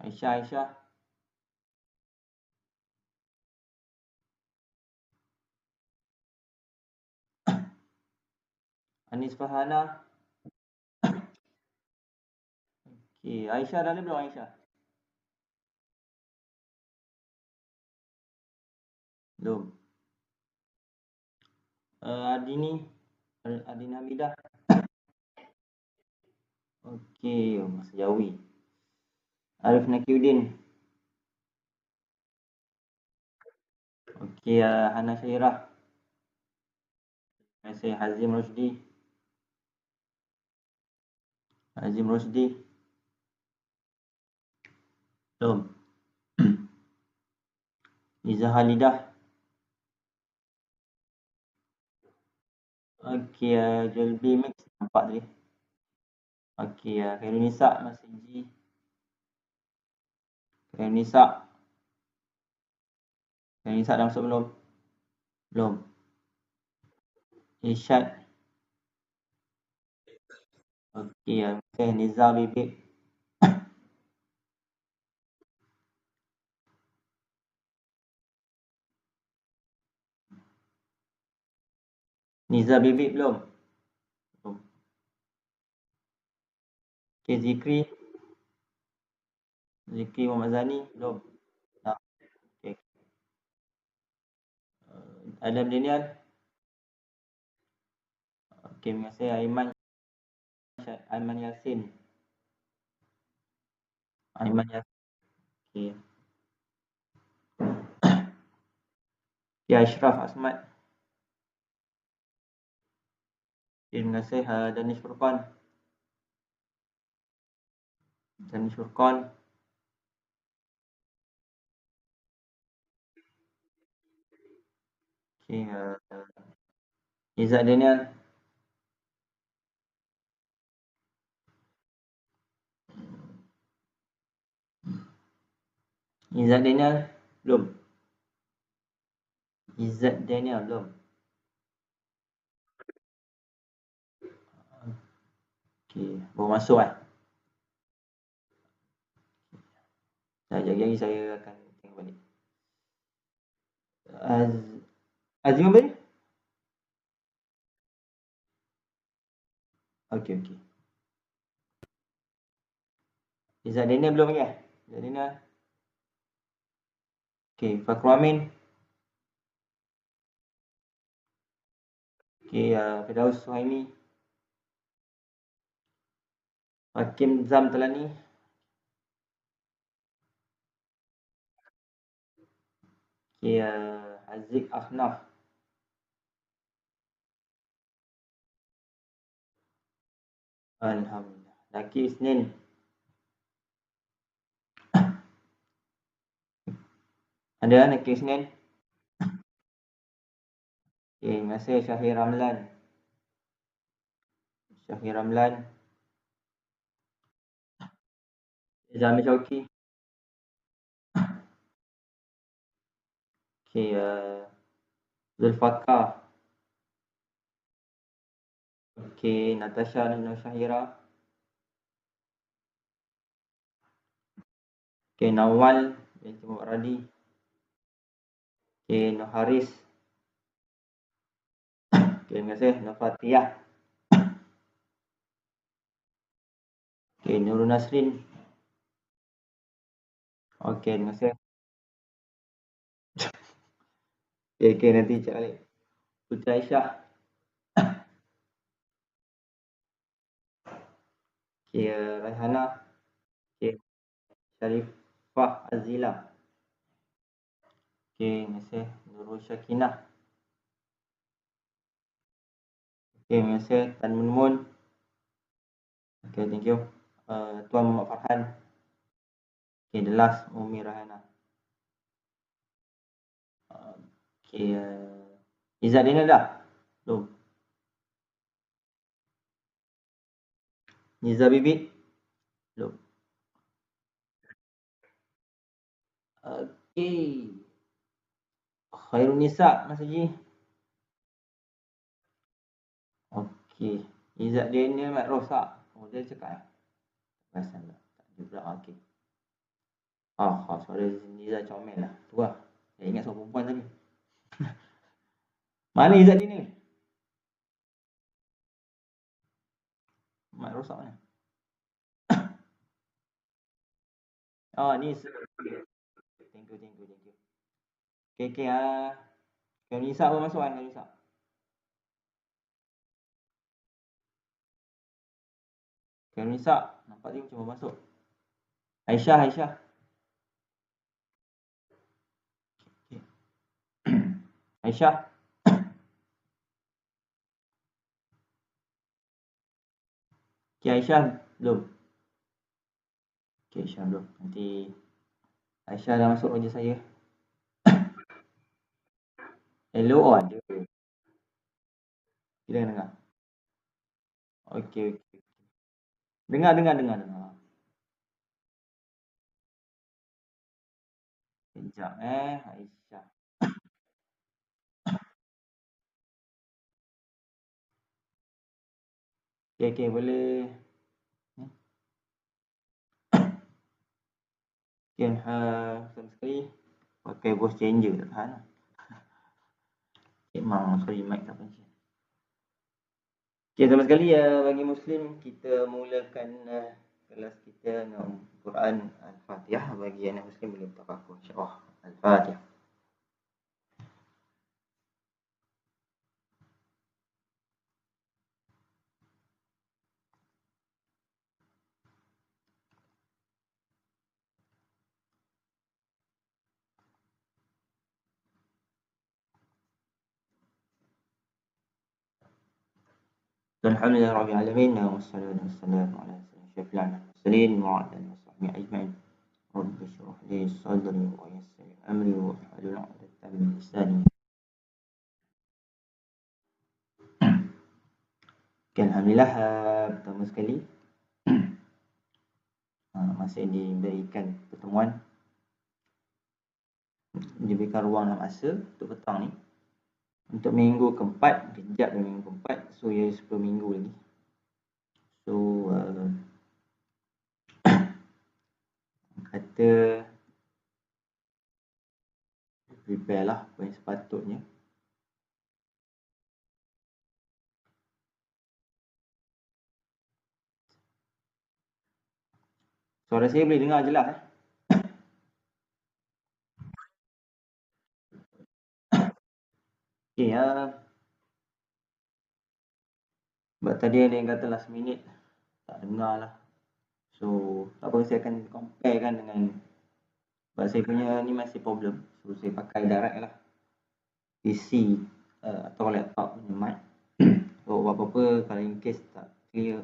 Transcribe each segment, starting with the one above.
Aisyah. Anis Farhana. Okey, Aisyah dah ada belum Aisyah? Belum. Adini. Adini Hamidah. Okey, masa Jawi. Arif Nakiuddin. Okey, Hana Syairah. Saya Hazim Rusdi. Belum. Liza Halidah. Okey, Julbi Mix nampak tadi. Okey, Khairul Nisa masih G. Khairul Nisa dah masuk belum? Belum. Irsyad. Okey, Niza Bibik. Niza Bibik belum? Belum. Okey, Zikri Muhammad Zani belum? Tak. Okey. Adam Daniel. Okey, terima kasih. Aiman Yasin. Okey. Ashraf Asmat. Okay, terima kasih. Danish Furqan. Okay, Izzat Daniel. Belum. Izzat Daniel belum. Okay, baru masuk Sekejap lagi saya akan tengok balik. Azim apa ni? Okey. Izzat Daniel belum lagi Izzat Daniel. Okey, Fakrul Amin. Okey, Firdaus Suhaimi. Hakim Zam Talani. Okey, Aziz Ahnaf. Alhamdulillah. Laki Isnin. Ada Laki Isnin. Okey, terima kasih Syahir Ramlan. Zami Syauki. Okey, Zulfaqar. Okey, Natasha Nur Syahira. Okey, Nawal binti Muhammad Radi. Okey, Nur Haris. Okey, terima kasih. Nur Fatihah. Okey, Nurul Nasrin. Okey, terima kasih. Okey, nanti cek balik. Putri Aisyah. Okey, Raihana. Okey, Sharifah Azila. Okey, terima kasih. Nurul Syakinah. Okey, terima kasih. Tan Mun. Okey, thank you. Tuan Muhammad Farhan. Okey, the last Umi Rahana. Okey, Izzat Daniel dah? Belum. Niza Bibi? Belum. Okey. Khairul Nisa masih lagi? Okey. Izzat Daniel Mat Rosak. Oh, dia cakap Perasan tak? Tak ada pula. Okey. Suara Niza comel lah. Tu lah. Saya ingat suara perempuan tadi. Mana Izzat ni? Mak rosak mana? Ni thank you. Okay. Kau Nisa pun masuk kan? Kau Nisa. Kau Nisa. Nampak dia macam masuk. Aisyah. Okay. Aisyah. Okay, Aisyah belum. Okay, Aisyah belum. Nanti Aisyah dah masuk kerja saya. Hello, ada. Kita dengar. Okay. Dengar. Sekejap Aisyah. Okay, boleh. Sekian sama sekali. Pakai voice changer tak tahan lah. Memang sorry mic tak pencet. Okay, sama sekali bagi Muslim, kita mulakan kelas kita dengan Quran Al-Fatihah. Bagi anak Muslim boleh bertafakuh insyaAllah. Al-Fatihah. Alhamdulillah Rabbil Alamin. Wassalatu wassalamu ala syafi'il mursalin wa ala alihi wasahbihi ajma'in. Rabbi shrah li sadri wa yassir amri wa hlul 'uqdatam min lisani. Alhamdulillah, pertama sekali masih diberikan pertemuan, diberikan ruang dan masa untuk petang ni, untuk minggu keempat, kejap dan minggu keempat, so ia 10 minggu lagi. So kata prepare lah apa yang sepatutnya. Suara saya boleh dengar jelas Okay, sebab tadi ada yang kata last minute tak dengar lah. So tak apa, saya akan compare kan dengan, sebab saya punya ni masih problem. So saya pakai direct lah PC atau laptop punya mic. So apa-apa kalau in case tak clear,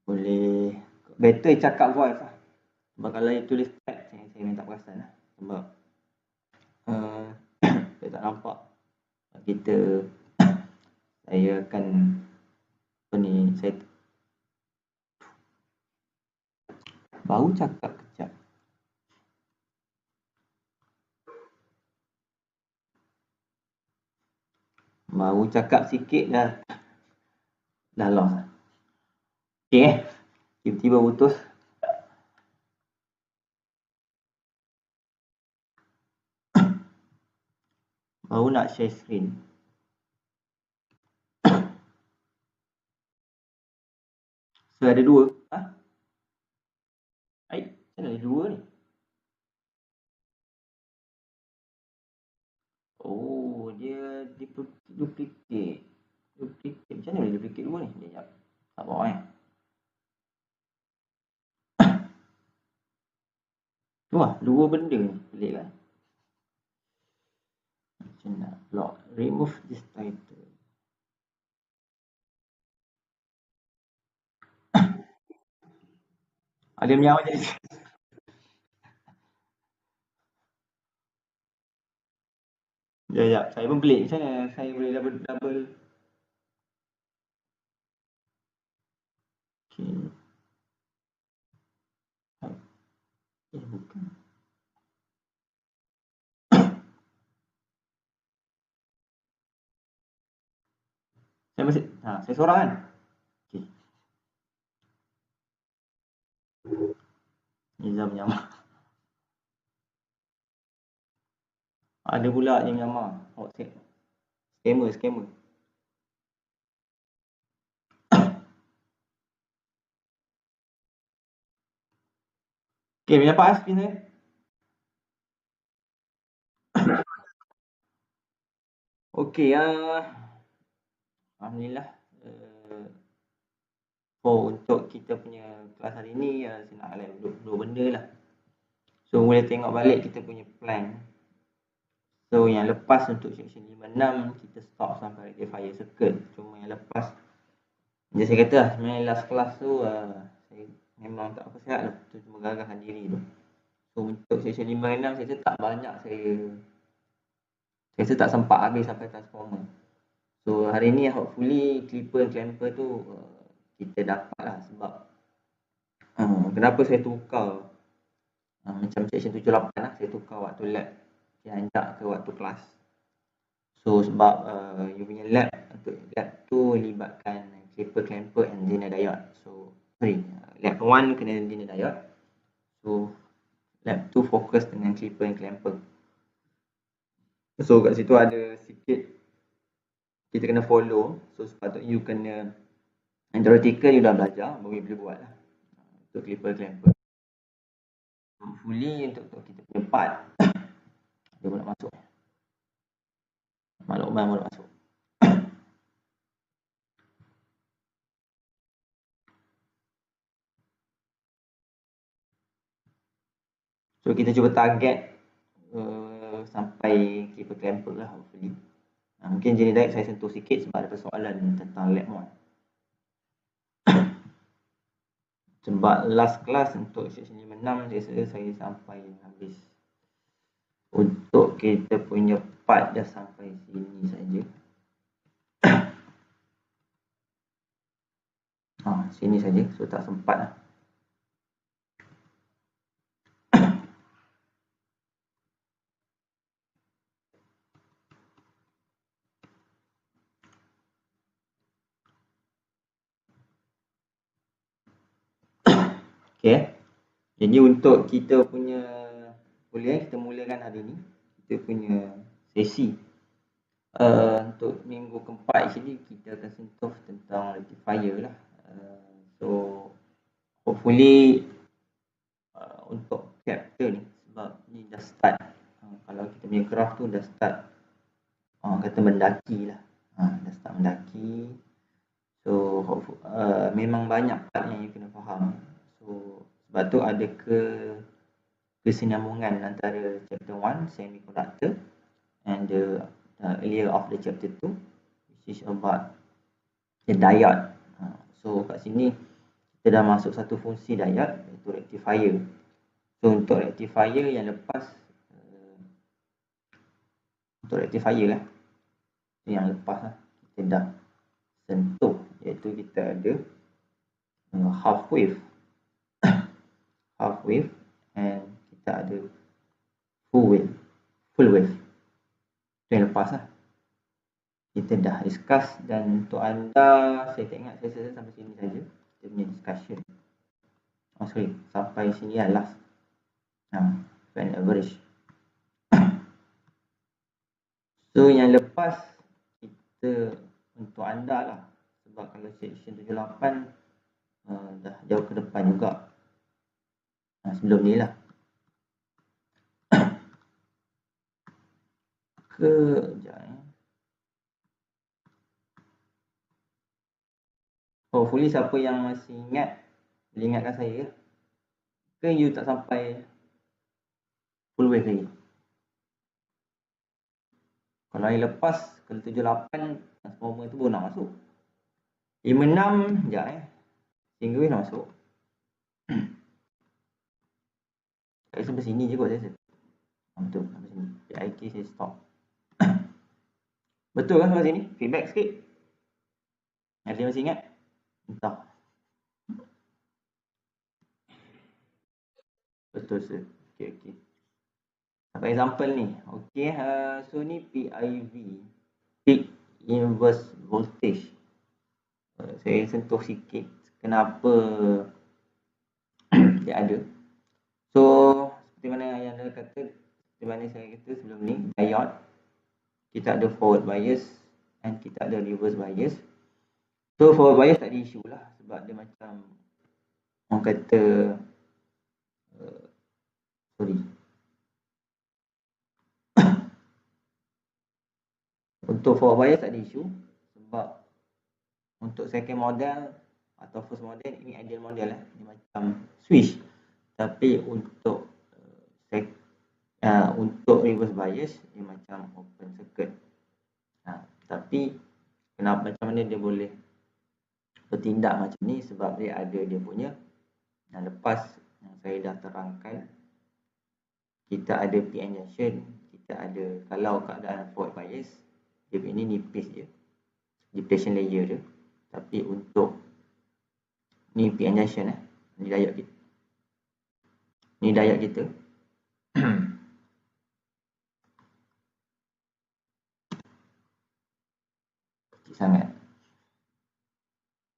boleh better cakap voice lah. Sebab kalau you tulis text, saya minta perasan lah. Sebab saya tak nampak kita, saya akan saya baru cakap kejap. Baru cakap sikit dah lost. Okay tiba-tiba putus. Baru nak share screen. So ada dua. Macam ada dua ni? Oh, dia duplicate. Macam mana boleh duplicate dua ni? Sekejap. Tak bawa tu lah, dua benda ni. Pelik kan? Macam nak block. Remove this title. Ada menyawa jadi. Ya, saya pun pelik. Macam mana saya boleh double. Okay. Bukan. Saya seorang kan? Okay. Nizam menyawa. Ada pula yang menyamar. Scammer. Okay, bila dapat spin saya. Okay, alhamdulillah. Untuk kita punya kelas hari ni, saya nak highlight dua benda lah. So, boleh tengok balik kita punya plan. So, yang lepas untuk section 5-6, kita stop sampai rectifier circle. Cuma yang lepas, macam saya kata lah, sebenarnya last class tu, saya memang tak apa sihat lah. Tu cuma garahkan diri tu. So, untuk section 5-6, saya rasa tak banyak saya rasa tak sempat habis sampai transformer. So, hari ni hopefully clipper clamper tu kita dapat lah sebab kenapa saya tukar macam section 7-8 lah, saya tukar waktu lab saya hantar ke waktu kelas. So sebab you punya lab tu libatkan clipper clamper and zener diode. So lab 1 kena zener diode. So lab 2 fokus dengan clipper and clamper. So kat situ ada sikit kita kena follow. So sepatutnya you kena theoretical you dah belajar, baru you boleh buat lah untuk clipper clamper. Hopefully untuk kita punya part dia boleh masuk. Maklumat boleh masuk. So kita cuba target sampai clipper clamper lah hopefully. Mungkin jenis diet saya sentuh sikit sebab ada persoalan tentang lab 1. Sebab last class untuk section 5-6 saya sampai habis. Untuk kita punya part dah sampai sini saja. Sini saja, so tak sempat lah. Okay. Jadi untuk kita punya kuliah, kita mulakan hari ni kita punya sesi. Untuk minggu keempat sini kita akan sentuh tentang rectifier lah. So hopefully untuk chapter ni sebab ni dah start. Kalau kita punya graph tu dah start kata mendaki lah. Dah start mendaki. So memang banyak part yang you kena faham. So sebab tu ada kesinambungan antara chapter 1 semiconductor and the earlier of the chapter 2 which is about the diode. So kat sini kita dah masuk satu fungsi diode iaitu rectifier. So untuk rectifier yang lepas untuk rectifier lah yang lepas lah kita dah sentuh iaitu kita ada half wave and kita ada full wave itu yang lepas lah kita dah discuss. Dan untuk anda saya tak ingat saya selesai sampai sini saja kita punya discussion. Sampai sini lah last fan average. So yang lepas kita untuk anda lah sebab kalau section 78 dah jauh ke depan juga sebelum ni lah. Hopefully siapa yang masih ingat boleh ingatkan saya ke you tak sampai full wave lagi. Kalau hari lepas kalau 78 transformer tu baru nak masuk. 56 sekejap single wave nak masuk. Kat sampai sini je kot saya rasa. Betul sampai sini. PIK saya stop. Betul kan sampai sini? Feedback sikit. Ada masih ingat? Entah. Betul sir. Okay. Sampai example ni. Okay, so ni PIV. Peak inverse voltage. Saya sentuh sikit kenapa dia ada. So seperti mana yang anda kata Di mana saya kata sebelum ni, diode kita ada forward bias dan kita ada reverse bias. So forward bias tak ada isu lah, sebab dia macam orang kata untuk forward bias tak ada isu, sebab untuk second model atau first model ini ideal model lah, ini macam switch. Tapi untuk untuk reverse bias dia macam open circuit. Tapi kenapa, macam mana dia boleh bertindak macam ni, sebab dia ada dia punya, dan lepas yang saya dah terangkan, kita ada PN junction, kita ada, kalau keadaan forward bias dia ini nipis je, depletion layer dia. Tapi untuk ni PN junction ni diode kita, ni diode kita kecil sangat.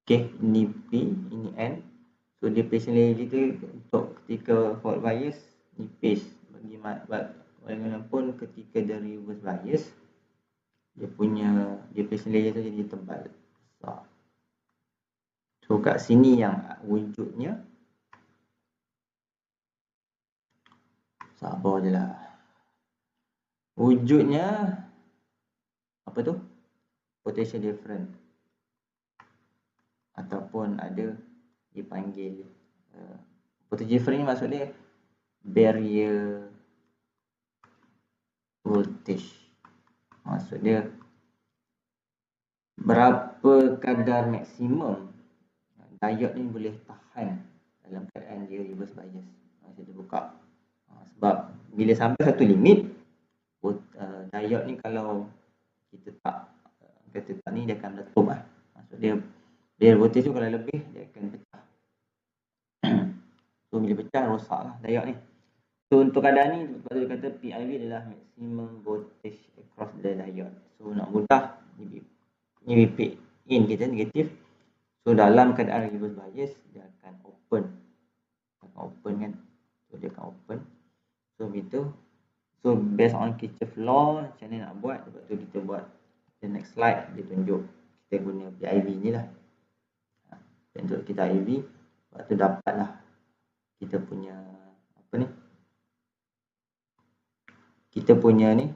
Okay, ini P, ini N. So depletion layer kita untuk ketika forward bias nipis, bagaimanapun ketika dia reverse bias dia punya depletion layer tu jadi tebal, besar. So kat sini yang wujudnya, sabar je lah, wujudnya apa tu, potential difference, ataupun ada dipanggil potential difference ni maksud dia barrier voltage. Maksud dia berapa kadar maksimum diode ni boleh tahan dalam keadaan dia reverse bias. Maksud dia buka, sebab bila sampai satu limit, diode ni kalau kita tak kata tak ni, dia akan meletup lah. Maksud dia voltage tu kalau lebih dia akan pecah. So bila pecah rosak lah diode ni. So untuk keadaan ni sebab dia kata PIV adalah maximum voltage across the diode. So nak mudah, ni VP in kita negatif. So dalam keadaan reverse bias dia akan open kan. So dia akan open. So begitu. So based on Kirchhoff law, macam mana nak buat, sebab tu kita buat the next slide, dia tunjuk kita guna PIV ni lah. Untuk kita PIV, sebab tu dapatlah kita punya apa ni, kita punya ni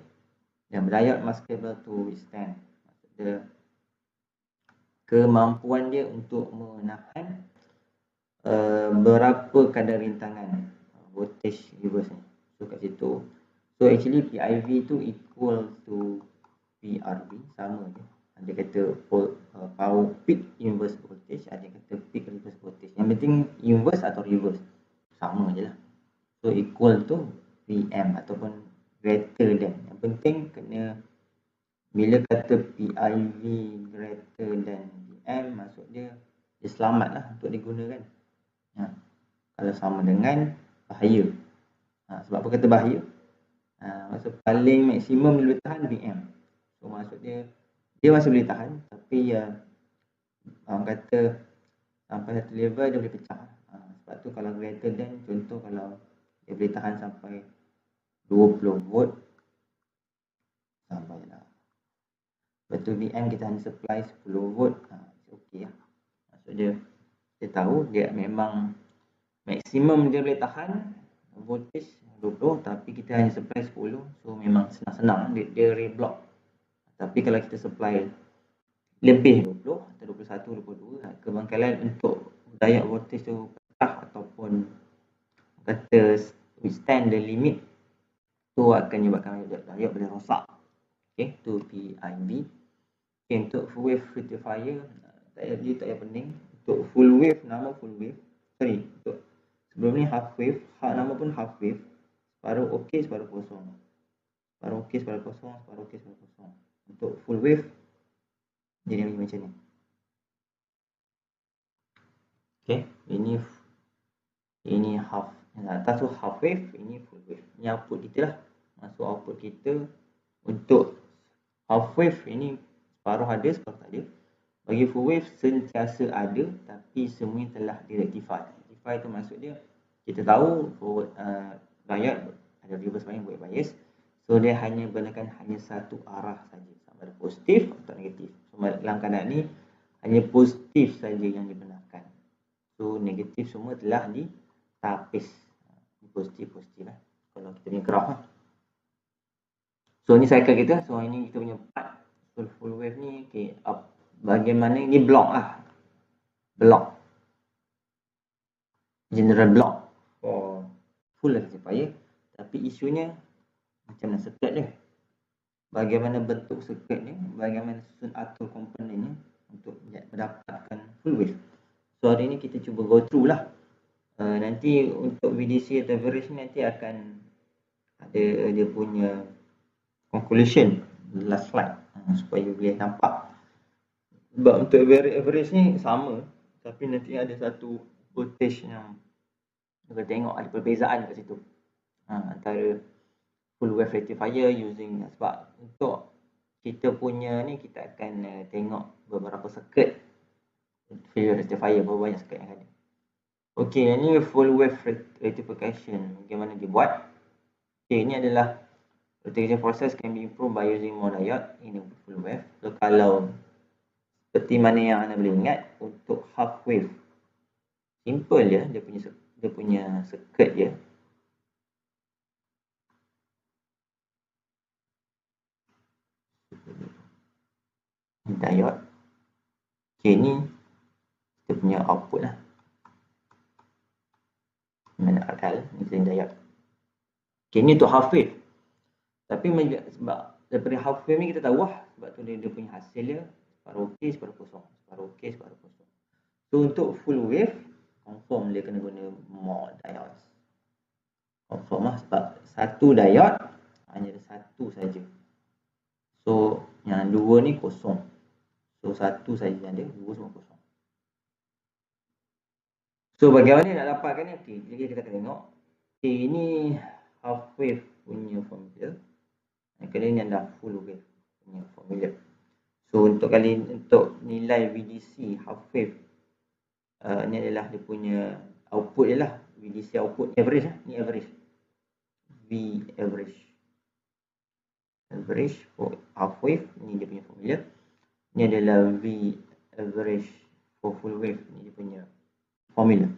yang diode must able to withstand. Maksud dia kemampuan dia untuk menahan berapa kadar rintangan voltage reverse ni. So kat situ, so actually PIV tu equal to PRV, sama je. Ada kata power peak inverse voltage, ada kata peak reverse voltage. Yang penting inverse atau reverse, sama je lah. So equal to PM ataupun greater than. Yang penting kena, bila kata PIV greater than PM, maksud dia selamat lah untuk digunakan. Kalau sama dengan bahaya. Sebab apa kata bahaya? Maksud paling maksimum dia boleh tahan PM. So maksud dia masih boleh tahan, tapi orang kata sampai satu level dia boleh pecah. Sebab tu kalau greater than, contoh kalau dia boleh tahan sampai 20 volt, sampai lah. Lepas tu VM kita hanya supply 10 volt, okey lah. Maksud dia, kita tahu dia memang maksimum dia boleh tahan voltage 20, tapi kita hanya supply 10. So memang senang-senang dia reblock. Tapi kalau kita supply lebih 20 atau 21, 22, kebangkalan untuk diode voltage tu pecah ataupun kata withstand the limit tu akan menyebabkan diode boleh rosak. Okay, tu PIV. Okay, untuk full wave rectifier tak payah pening. Untuk full wave, nama full wave, untuk sebelum ni half wave, nama pun half wave. Separuh okey, separuh kosong. Separuh okey, separuh kosong, separuh okey, separuh kosong. Untuk full wave jadi macam ni. Okay, ini half, yang atas tu half wave, ini full wave. Ini output kita lah. Masuk output kita untuk half wave ini separuh ada, separuh tak ada. Bagi full wave sentiasa ada, tapi semua telah direktify. Rectify tu maksud dia kita tahu forward diode ada reverse bias. So dia hanya gunakan hanya satu arah saja, sama ada positif atau negatif. So dalam keadaan ni hanya positif saja yang dibenarkan. So negatif semua telah ditapis. Positif lah kalau kita punya graf lah. So ni cycle kita. So ini kita punya part full wave ni. Okay, bagaimana ni block lah. Block. General block for full rectifier. Tapi isunya macam mana circuit dia. Bagaimana bentuk circuit ni. Bagaimana susun atur komponennya untuk mendapatkan full wave. So hari ni kita cuba go through lah. Nanti untuk VDC atau average ni nanti akan ada dia punya conclusion last slide supaya boleh nampak. Sebab untuk average ni sama, tapi nanti ada satu voltage yang kita tengok ada perbezaan kat situ antara full wave rectifier using, sebab untuk kita punya ni kita akan tengok beberapa circuit full wave rectifier, berapa banyak circuit yang ada. Okey, ini full wave rectification, bagaimana dibuat. Okey, ini adalah rectification process can be improved by using more diode in a full wave. So kalau seperti mana yang anda boleh ingat, untuk half wave simple je, dia punya circuit je. Diode. Okey, ni kita punya output lah. Mana RL, ni kita diode. Okey, ni untuk half wave. Tapi sebab daripada half wave ni kita tahu lah, sebab tu dia punya hasil dia separuh okey, separuh kosong. Separuh okey, separuh kosong. So untuk full wave, confirm dia kena guna more diodes. Confirm lah, sebab satu diode hanya ada satu saja. So yang dua ni kosong. So satu saja yang ada, dua semua kosong. So bagaimana nak dapatkan ni? Okay, jadi kita akan tengok. Okay, ini half wave punya formula. Kali ni adalah full wave punya formula. So untuk nilai VDC half wave, ni adalah dia punya output dia lah. VDC output average lah. Ni average. V average. Average for half wave. Ni dia punya formula. Ni adalah V average for full wave. Ni dia punya formula.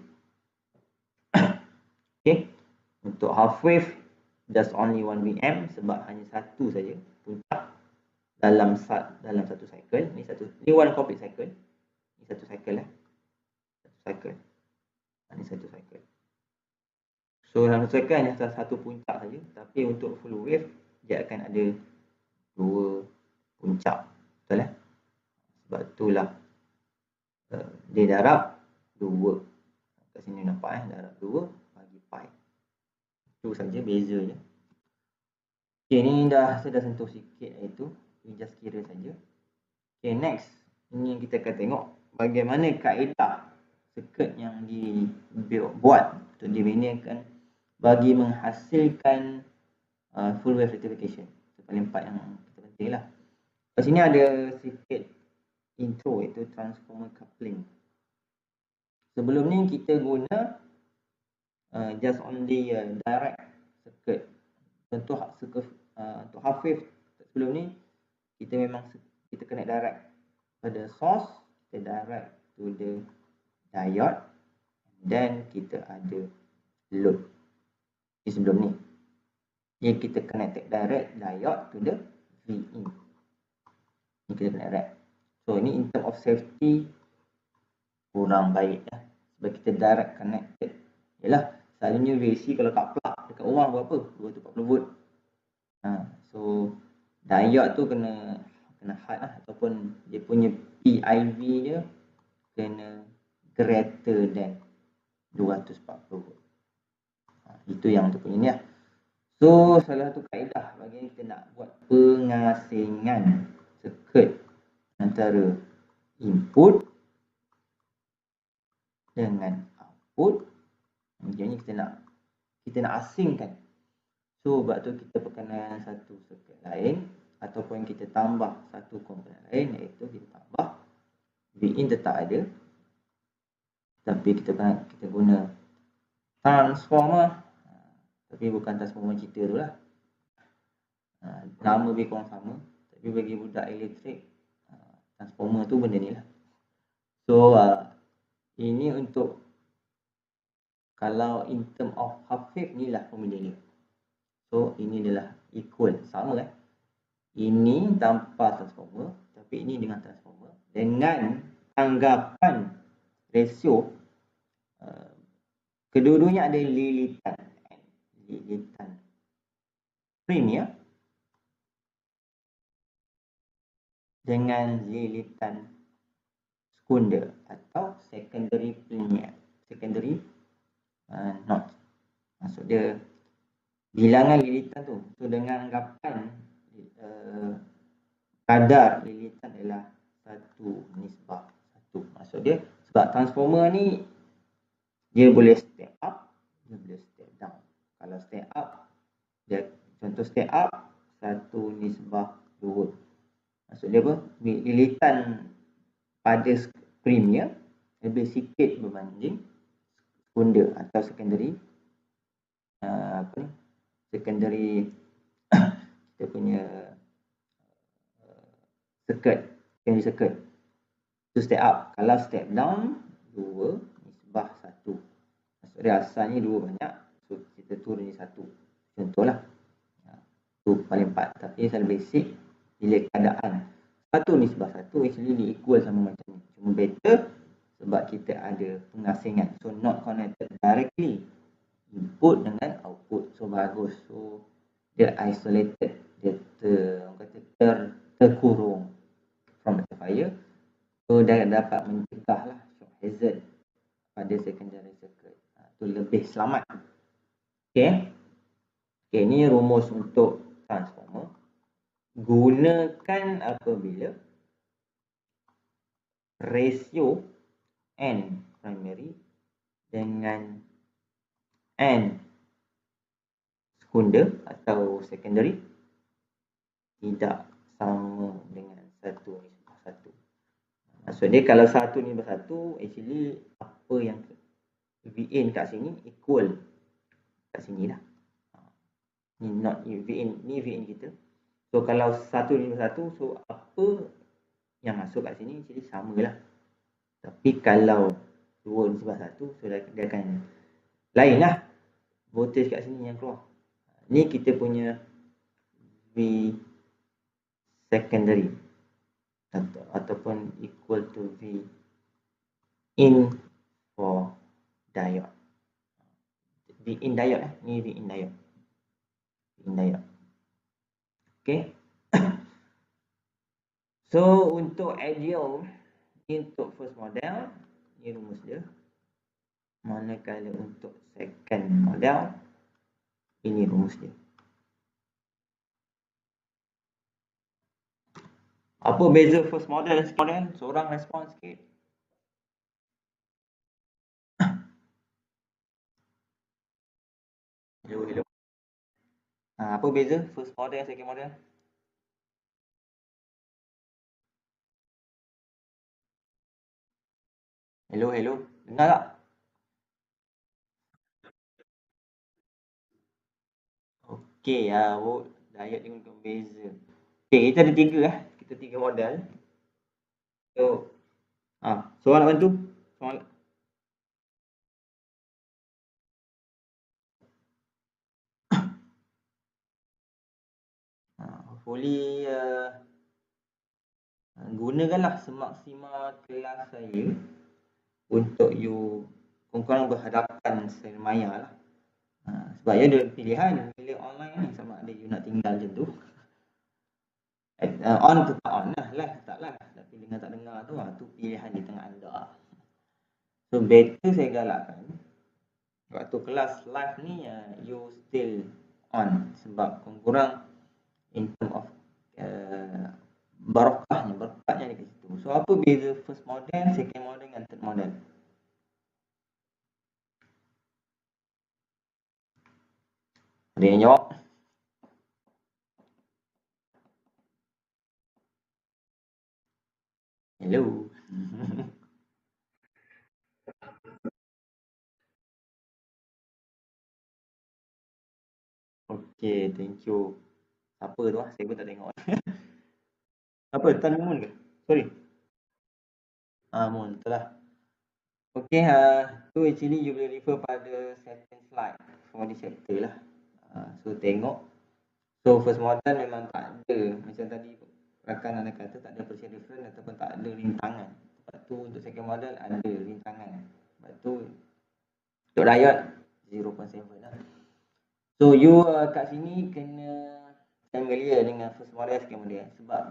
Okay. Untuk half wave, just only 1 Vm sebab hanya satu saja puncak dalam satu cycle. Ni one complete cycle. Ni satu cycle lah. Satu cycle. Ni satu cycle. So dalam satu cycle hanya satu puncak saja. Tapi untuk full wave dia akan ada dua puncak. Betul lah. Sebab itulah dia darab 2. Kat sini nampak darab 2 bagi pi. Itu saja beza je. Okay, ni saya dah sentuh sikit itu. Ini just kira saja. Okay, next. Ini yang kita akan tengok bagaimana kaedah circuit yang dibuat untuk dibinakan bagi menghasilkan full wave rectification. Itu paling part yang kita penting lah. Kat sini ada sikit intro, iaitu transformer coupling. Sebelum ni kita guna just only direct circuit. Untuk half wave sebelum ni kita connect direct pada source, kita direct to the diode, dan kita ada load. Di sebelum ni kita connect direct diode to the VIN. Ni kita connect direct. So ini in term of safety kurang baik lah. Sebab kita direct connected. Yalah, selalunya VC kalau kat plug dekat rumah berapa? 240 volt. So diode tu kena hard lah, ataupun dia punya PIV dia kena greater than 240 volt. Itu yang tu punya ni lah. So salah satu kaedah bagi kita nak buat pengasingan circuit antara input dengan output. Jadi kita nak asingkan. So sebab tu kita perkenalan satu circuit lain, ataupun kita tambah satu komponen lain, iaitu kita tambah VIN tetap ada, tapi kita guna transformer Tapi bukan transformer cerita tu lah. Nama lebih kurang sama. Tapi bagi budak elektrik, transformer tu benda ni lah. So, ini untuk kalau in term of half-wave ni lah formula dia. So, ini adalah equal. Sama kan? Ini tanpa transformer. Tapi ini dengan transformer. Dengan anggapan rasio. Kedua-duanya ada lilitan. Lilitan premier dengan lilitan sekunder atau secondary premier. Secondary not. Maksud dia bilangan lilitan tu. So dengan anggapan kadar lilitan adalah 1:1. Maksud dia sebab transformer ni dia boleh step up, dia boleh step down. Kalau step up, dia contoh step up 1:2. Maksud dia apa? Lilitan pada premier lebih sikit berbanding sekunder atau secondary secondary kita punya secondary circuit. Tu step up. Kalau step down 2:1. Maksud dia asalnya 2 banyak, so kita turun ni 1. Contohlah. Tu paling 4. Tapi secara basic bila keadaan 1:1 actually ni equal sama macam ni. Cuma better sebab kita ada pengasingan. So not connected directly. Input dengan output. So bagus. So dia isolated. Dia terkurung from rectifier. So dah dapat mencegah lah shock hazard pada secondary circuit. Tu lebih selamat. Okay. Okay, ni rumus untuk transformer. Gunakan apabila rasio N primary dengan N sekunder atau secondary tidak sama dengan 1:1. Maksud dia kalau 1:1 actually apa yang Vin kat sini equal kat sini lah. Ni not Vin, ni Vin kita. So kalau 1:1, so apa yang masuk kat sini actually samalah. Tapi kalau 2:1, so dia akan lain lah. Voltage kat sini yang keluar. Ni kita punya V secondary ataupun equal to V in for diode. V in diode ni V in diode. V in diode. Okay. So untuk ideal ni untuk first model ni rumus dia. Manakala untuk second model ini rumus dia. Apa beza first model dan second model? Seorang respon sikit. Hello. Apa beza first model dan second model? Hello. Dengar tak? Okey, diode ni untuk beza. Okey, kita ada 3 Kita 3 model. So, soalan nak bantu? Soalan. Hopefully gunakanlah semaksimal kelas saya untuk you korang berhadapan sermaya lah. Sebab ya ada pilihan bila online ni, sama ada you nak tinggal macam tu. On tetap on lah, live tetap lah. Tapi dengar tak dengar tu pilihan di tengah anda. So better saya galakkan waktu kelas live ni you still on. Sebab korang in term of barokahnya di situ. So apa beza first model, second model dengan third model? Ada yang jawab? Hello. Okay, thank you. Siapa tu lah? Saya pun tak tengok. Apa? Tan Moon ke? Sorry. Moon, betul lah. Okay, tu actually you boleh refer pada second slide for this chapter lah. So tengok. So first model memang tak ada. Macam tadi rakan anda kata tak ada position difference ataupun tak ada rintangan. Lepas tu untuk second model ada rintangan. Lepas tu untuk diode 0.7 lah. So you kat sini kena familiar dengan first model second model. Sebab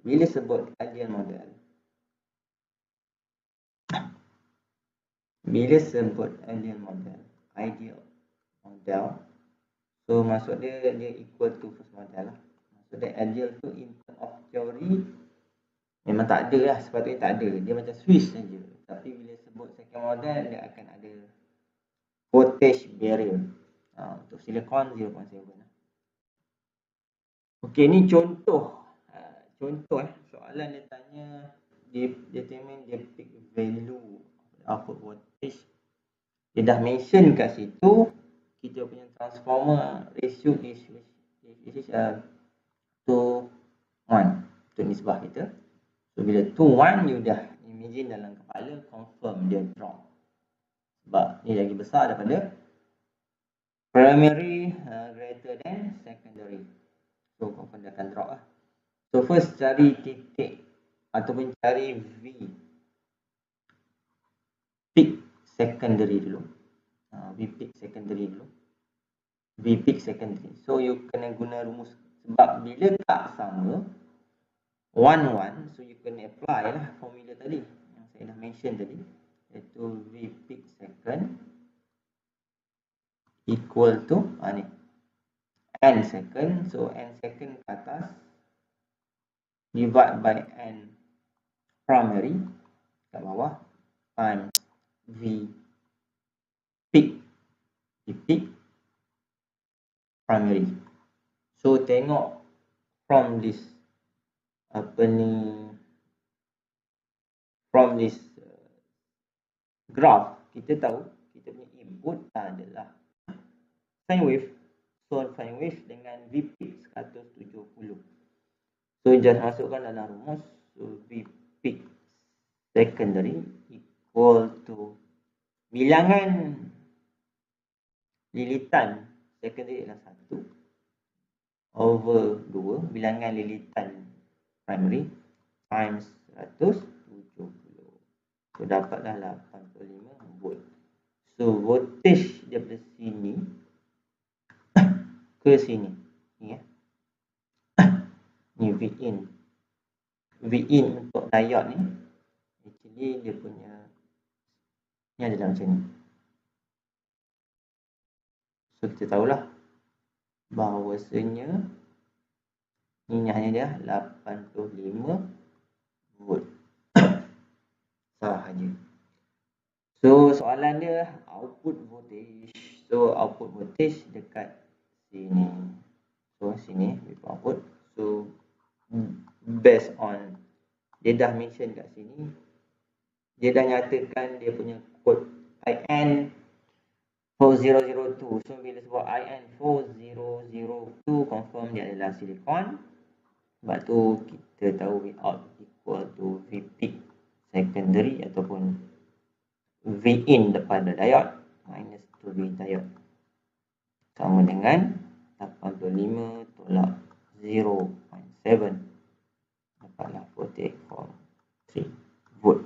bila sebut ideal model, so maksud dia equal to first model lah. Maksud dia ideal tu in term of theory memang tak ada lah, sepatutnya tak ada. Dia macam switch saja. Tapi bila sebut second model dia akan ada voltage barrier. Untuk silicon 0.7 lah. Okey, ni contoh. Soalan dia tanya determine the peak value output voltage. Dia dah mention kat situ kita punya transformer ratio is 2:1 untuk nisbah kita. So bila 2:1 you dah imagine dalam kepala, confirm dia drop. Sebab ni lagi besar daripada primary greater than secondary. So confirm dia akan drop lah. So first cari titik ataupun cari V peak secondary dulu. V peak secondary. So you kena guna rumus. Sebab bila tak sama 1:1, so you kena apply lah formula tadi yang saya dah mention tadi, iaitu V peak second equal to ni n second. So n second ke atas divide by n primary kat bawah times V peak primary. So tengok from this graph, kita tahu kita punya input adalah sine wave. So sine wave dengan V peak 170. So just masukkan dalam rumus. So V peak secondary equal to bilangan lilitan secondary adalah 1 over 2 bilangan lilitan primary times 170. So dapatlah 85 volt. So voltage daripada sini ke sini ni ni Vin untuk diode ni actually dia punya ni adalah macam ni. So kita tahulah bahawasanya ni hanya dia 85 volt sahaja. So soalan dia output voltage. So output voltage dekat sini. So sini output. So based on dia dah mention kat sini, dia dah nyatakan dia punya kod IN 4002. So bila sebut IN 4002 confirm dia adalah silicon. Sebab tu kita tahu V out equal to V peak secondary ataupun V in daripada diode minus 2V diode sama dengan 85 tolak 0.7 dapatlah 48.3 volt.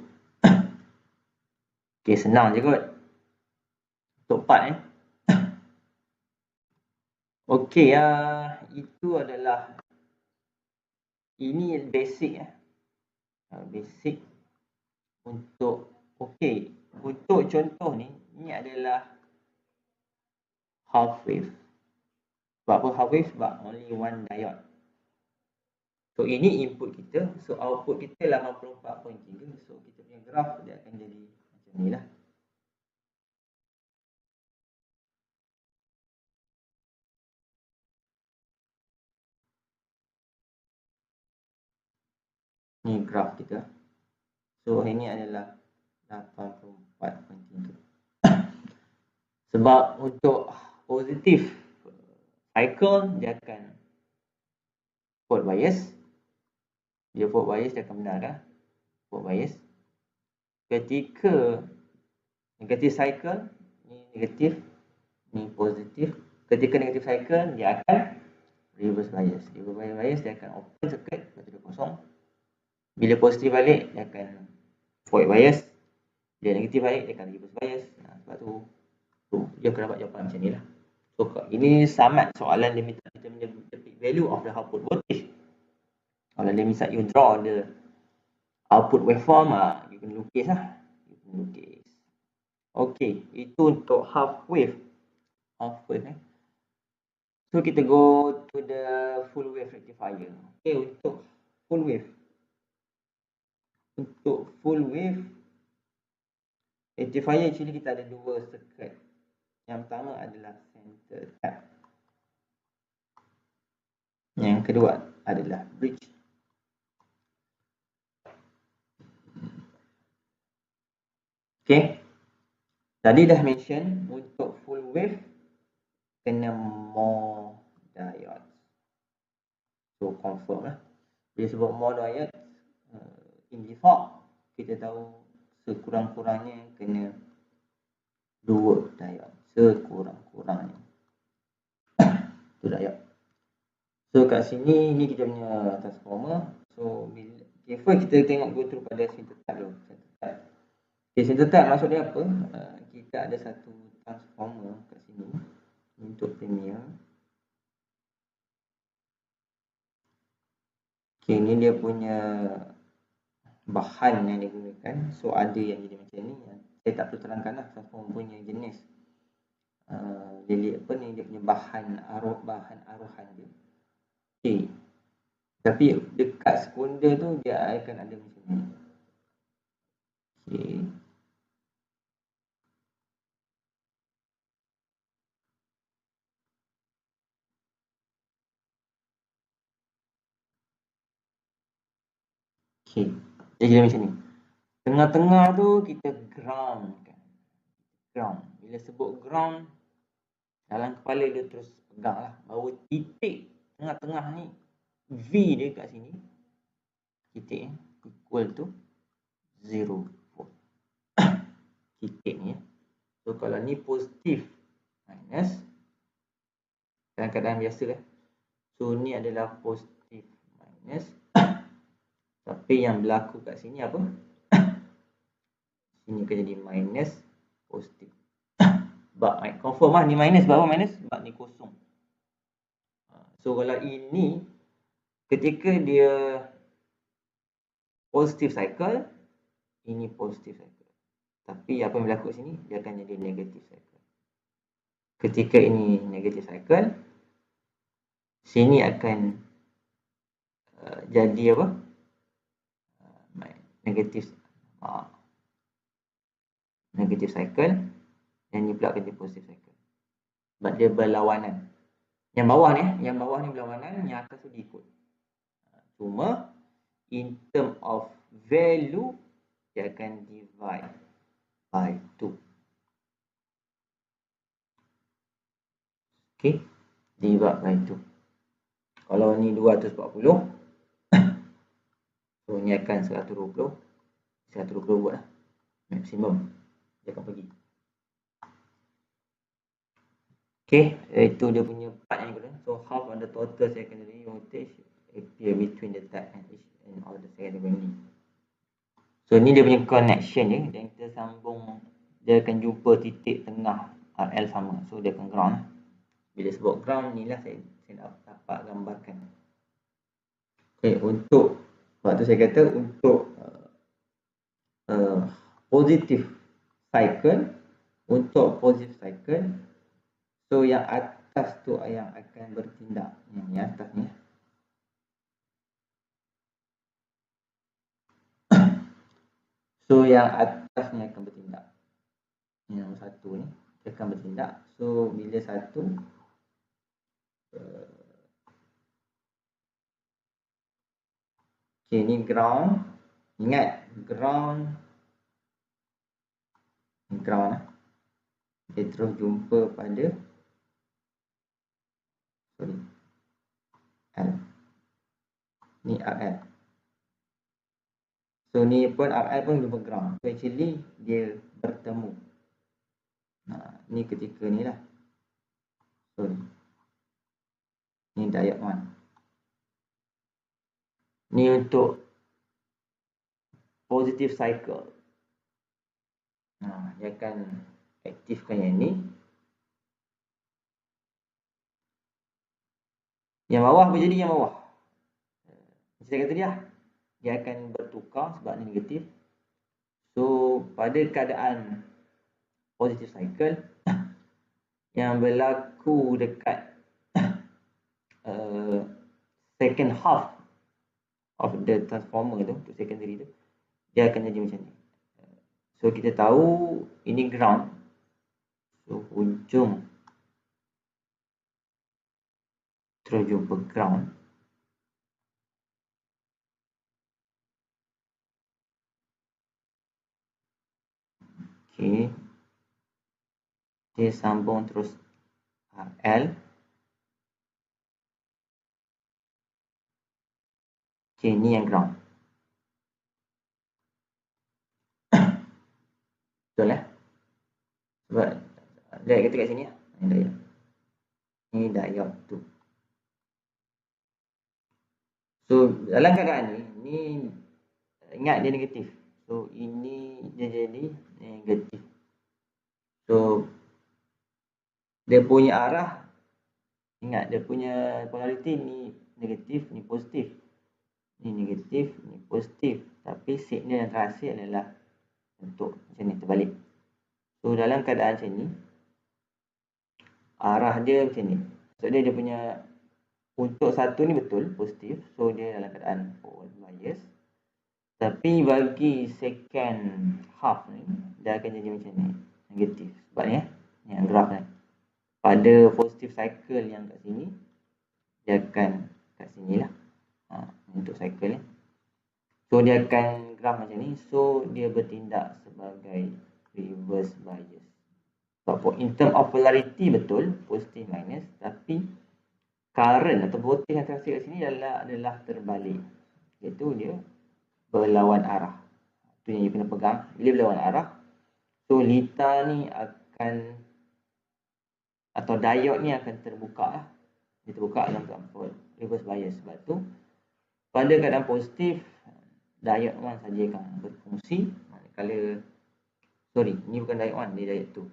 Okay, senang je kot untuk part Okay, itu adalah ini basic basic untuk untuk contoh ni adalah half wave. Sebab apa half wave? Sebab only one diode. So ini input kita, so output kita 84.3. So kita punya graf dia akan jadi macam ni lah. Ni graf kita. So ini adalah 84.3. So Sebab untuk positif cycle dia akan fault bias. Dia fault bias dia akan benarkan fault bias. Ketika negatif cycle, ni negatif, ni positif. Ketika negatif cycle dia akan reverse bias. Reverse bias dia akan open circuit, lepas tu dia kosong. Bila positif balik dia akan void bias. Bila negatif balik dia akan reverse bias. Sebab tu dia akan dapat jawapan macam ni lah. So ini sama soalan dia minta kita punya value of the output voltage. Kalau dia minta you draw the output waveform, you kena lukis lah. Okay, itu untuk half wave. So kita go to the full wave rectifier. Okay, untuk full wave. Untuk full wave rectifier actually kita ada dua circuit. Yang pertama adalah center tap. Yang kedua adalah bridge. Okay. Tadi dah mention untuk full wave kena more diodes. So confirm lah. Bila sebut more diodes, in default kita tahu sekurang-kurangnya kena 2 diode. Sekurang-kurangnya. Tu diode. So kat sini ni kita punya transformer. So first kita tengok go through pada center tap dulu. Center tap maksud dia apa? Kita ada satu transformer kat sini untuk premier. Okay, ni dia punya bahan yang digunakan. So ada yang jadi macam ni. Saya tak perlu terangkan lah transformer punya jenis. Jadi apa ni dia punya bahan aruhan dia. Okay. Tapi dekat sekunder tu dia akan ada macam ni. Okay. Okay. Dia jadi macam ni. Tengah-tengah tu kita ground kan. Ground. Bila sebut ground, dalam kepala dia terus pegang lah. Bahawa titik tengah-tengah ni, V dia kat sini, titik equal to 0 volt. Titik ni. So kalau ni positif minus, dalam keadaan biasa lah. So ni adalah positif minus. Tapi yang berlaku kat sini apa? Sini akan jadi minus positif. Sebab confirm lah ni minus. Sebab apa minus? Sebab ni kosong. So kalau ini ketika dia positif cycle, ini positif cycle. Tapi apa yang berlaku sini dia akan jadi negatif cycle. Ketika ini negatif cycle, sini akan jadi apa? Negatif cycle, yang ni pula akan jadi positif cycle. Sebab dia berlawanan. Yang bawah ni berlawanan, yang atas tu diikut. Cuma in term of value dia akan divide by 2. Okay, divide by 2. Kalau ni 240, so ni akan 120 buat lah maksimum dia akan pergi. Okay, itu dia punya part yang kedua. So half of the total secondary voltage appear between the tap and all the secondary winding. So ni dia punya connection dia. Dan kita sambung, dia akan jumpa titik tengah RL sama. So dia akan ground. Bila sebut ground ni lah saya dapat gambarkan. Okay, untuk sebab tu saya kata untuk positive cycle, untuk positive cycle, so yang atas tu yang akan bertindak. Yang atas ni. So yang atas ni akan bertindak. Yang nombor 1 ni dia akan bertindak. So bila 1 okay, ni ground. Ingat ground lah. dia terus jumpa pada L. Ni RL. So ni pun RL pun jumpa ground. So actually dia bertemu. Ni ketika ni lah. So ni diode 1. Ni untuk positive cycle. Dia akan aktifkan yang ni. Yang bawah apa jadi yang bawah? Macam saya kata dia akan bertukar sebab ni negatif. So pada keadaan positive cycle yang berlaku dekat second half of the transformer tu, untuk secondary tu, dia akan jadi macam ni. So kita tahu ini ground. So hujung terus jumpa ground. Okay. Dia sambung terus RL. Okay, ni yang ground. Betul lah. Sebab dia kata kat sini lah. Ini diode tu. So dalam keadaan ni ingat dia negatif. So ini dia jadi negatif. So dia punya arah, ingat dia punya polariti ni negatif, ni positif. Ni negatif, ni positif. Tapi signal yang terhasil adalah untuk macam ni, terbalik. So dalam keadaan macam ni, arah dia macam ni. So dia punya untuk satu ni betul, positif. So dia dalam keadaan forward bias. Tapi bagi second half ni, dia akan jadi macam ni, negatif. Sebab ni yang graf ni. Pada positive cycle yang kat sini, dia akan kat sini lah. Untuk cycle ni. So dia akan graf macam ni. So dia bertindak sebagai reverse bias. Sebab in term of polarity betul, positif minus. Tapi current atau voltage yang terhasil kat sini adalah terbalik. Iaitu dia berlawan arah. Itu yang you kena pegang. Bila berlawan arah, so lita ni akan, atau diode ni akan terbuka lah. Dia terbuka dalam reverse bias. Sebab tu pada keadaan positif, diode 1 saja akan berfungsi. Manakala, sorry, ni bukan diode 1, ni diode 2.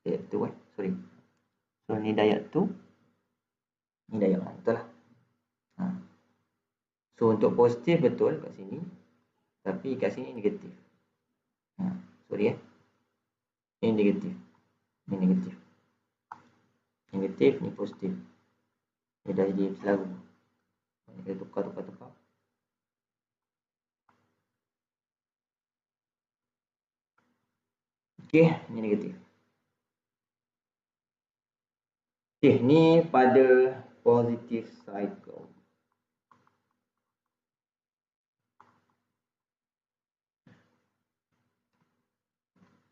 Diode 2 sorry. So ni diode 2, ni diode 1, betul lah. So untuk positif betul kat sini, tapi kat sini negatif. Sorry ini negatif, ni negatif. Negatif, ni positif. Dia dah jadi selalu. Kita tukar. Okey, ni negatif. Okey, ni pada positive cycle.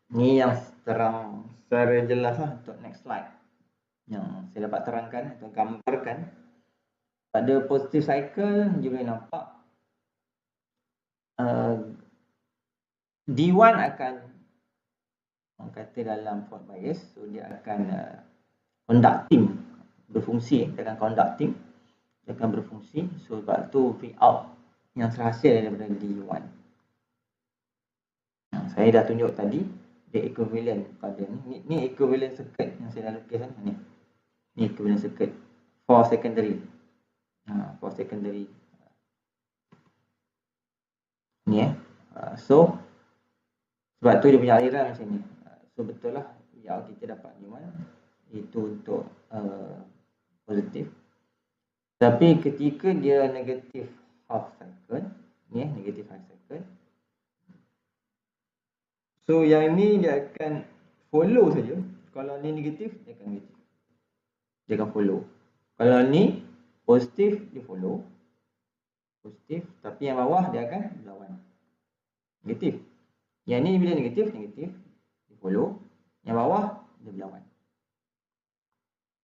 Ni yang terang secara jelas lah untuk next slide. Yang saya dapat terangkan atau gambarkan. Pada positive cycle, dia boleh nampak D1 akan, orang kata dalam fault bias, so dia akan conducting, berfungsi. Dia akan conducting, dia akan berfungsi. So sebab tu V out yang terhasil daripada D1. Saya dah tunjuk tadi, dia equivalent pada ni. Ni equivalent circuit yang saya dah lukis ni. Ni equivalent circuit for secondary. For secondary. Ni so sebab tu dia punya aliran macam ni. So betul lah yang kita dapat ni itu untuk positif. Tapi ketika dia negatif half cycle, ni negatif half cycle. So yang ni dia akan follow saja. Kalau ni negatif, dia akan negatif. Dia akan follow. Kalau ni positif, dia follow. Positif, tapi yang bawah dia akan berlawan. Negatif. Yang ni bila negatif, dia follow. Yang bawah dia berlawan.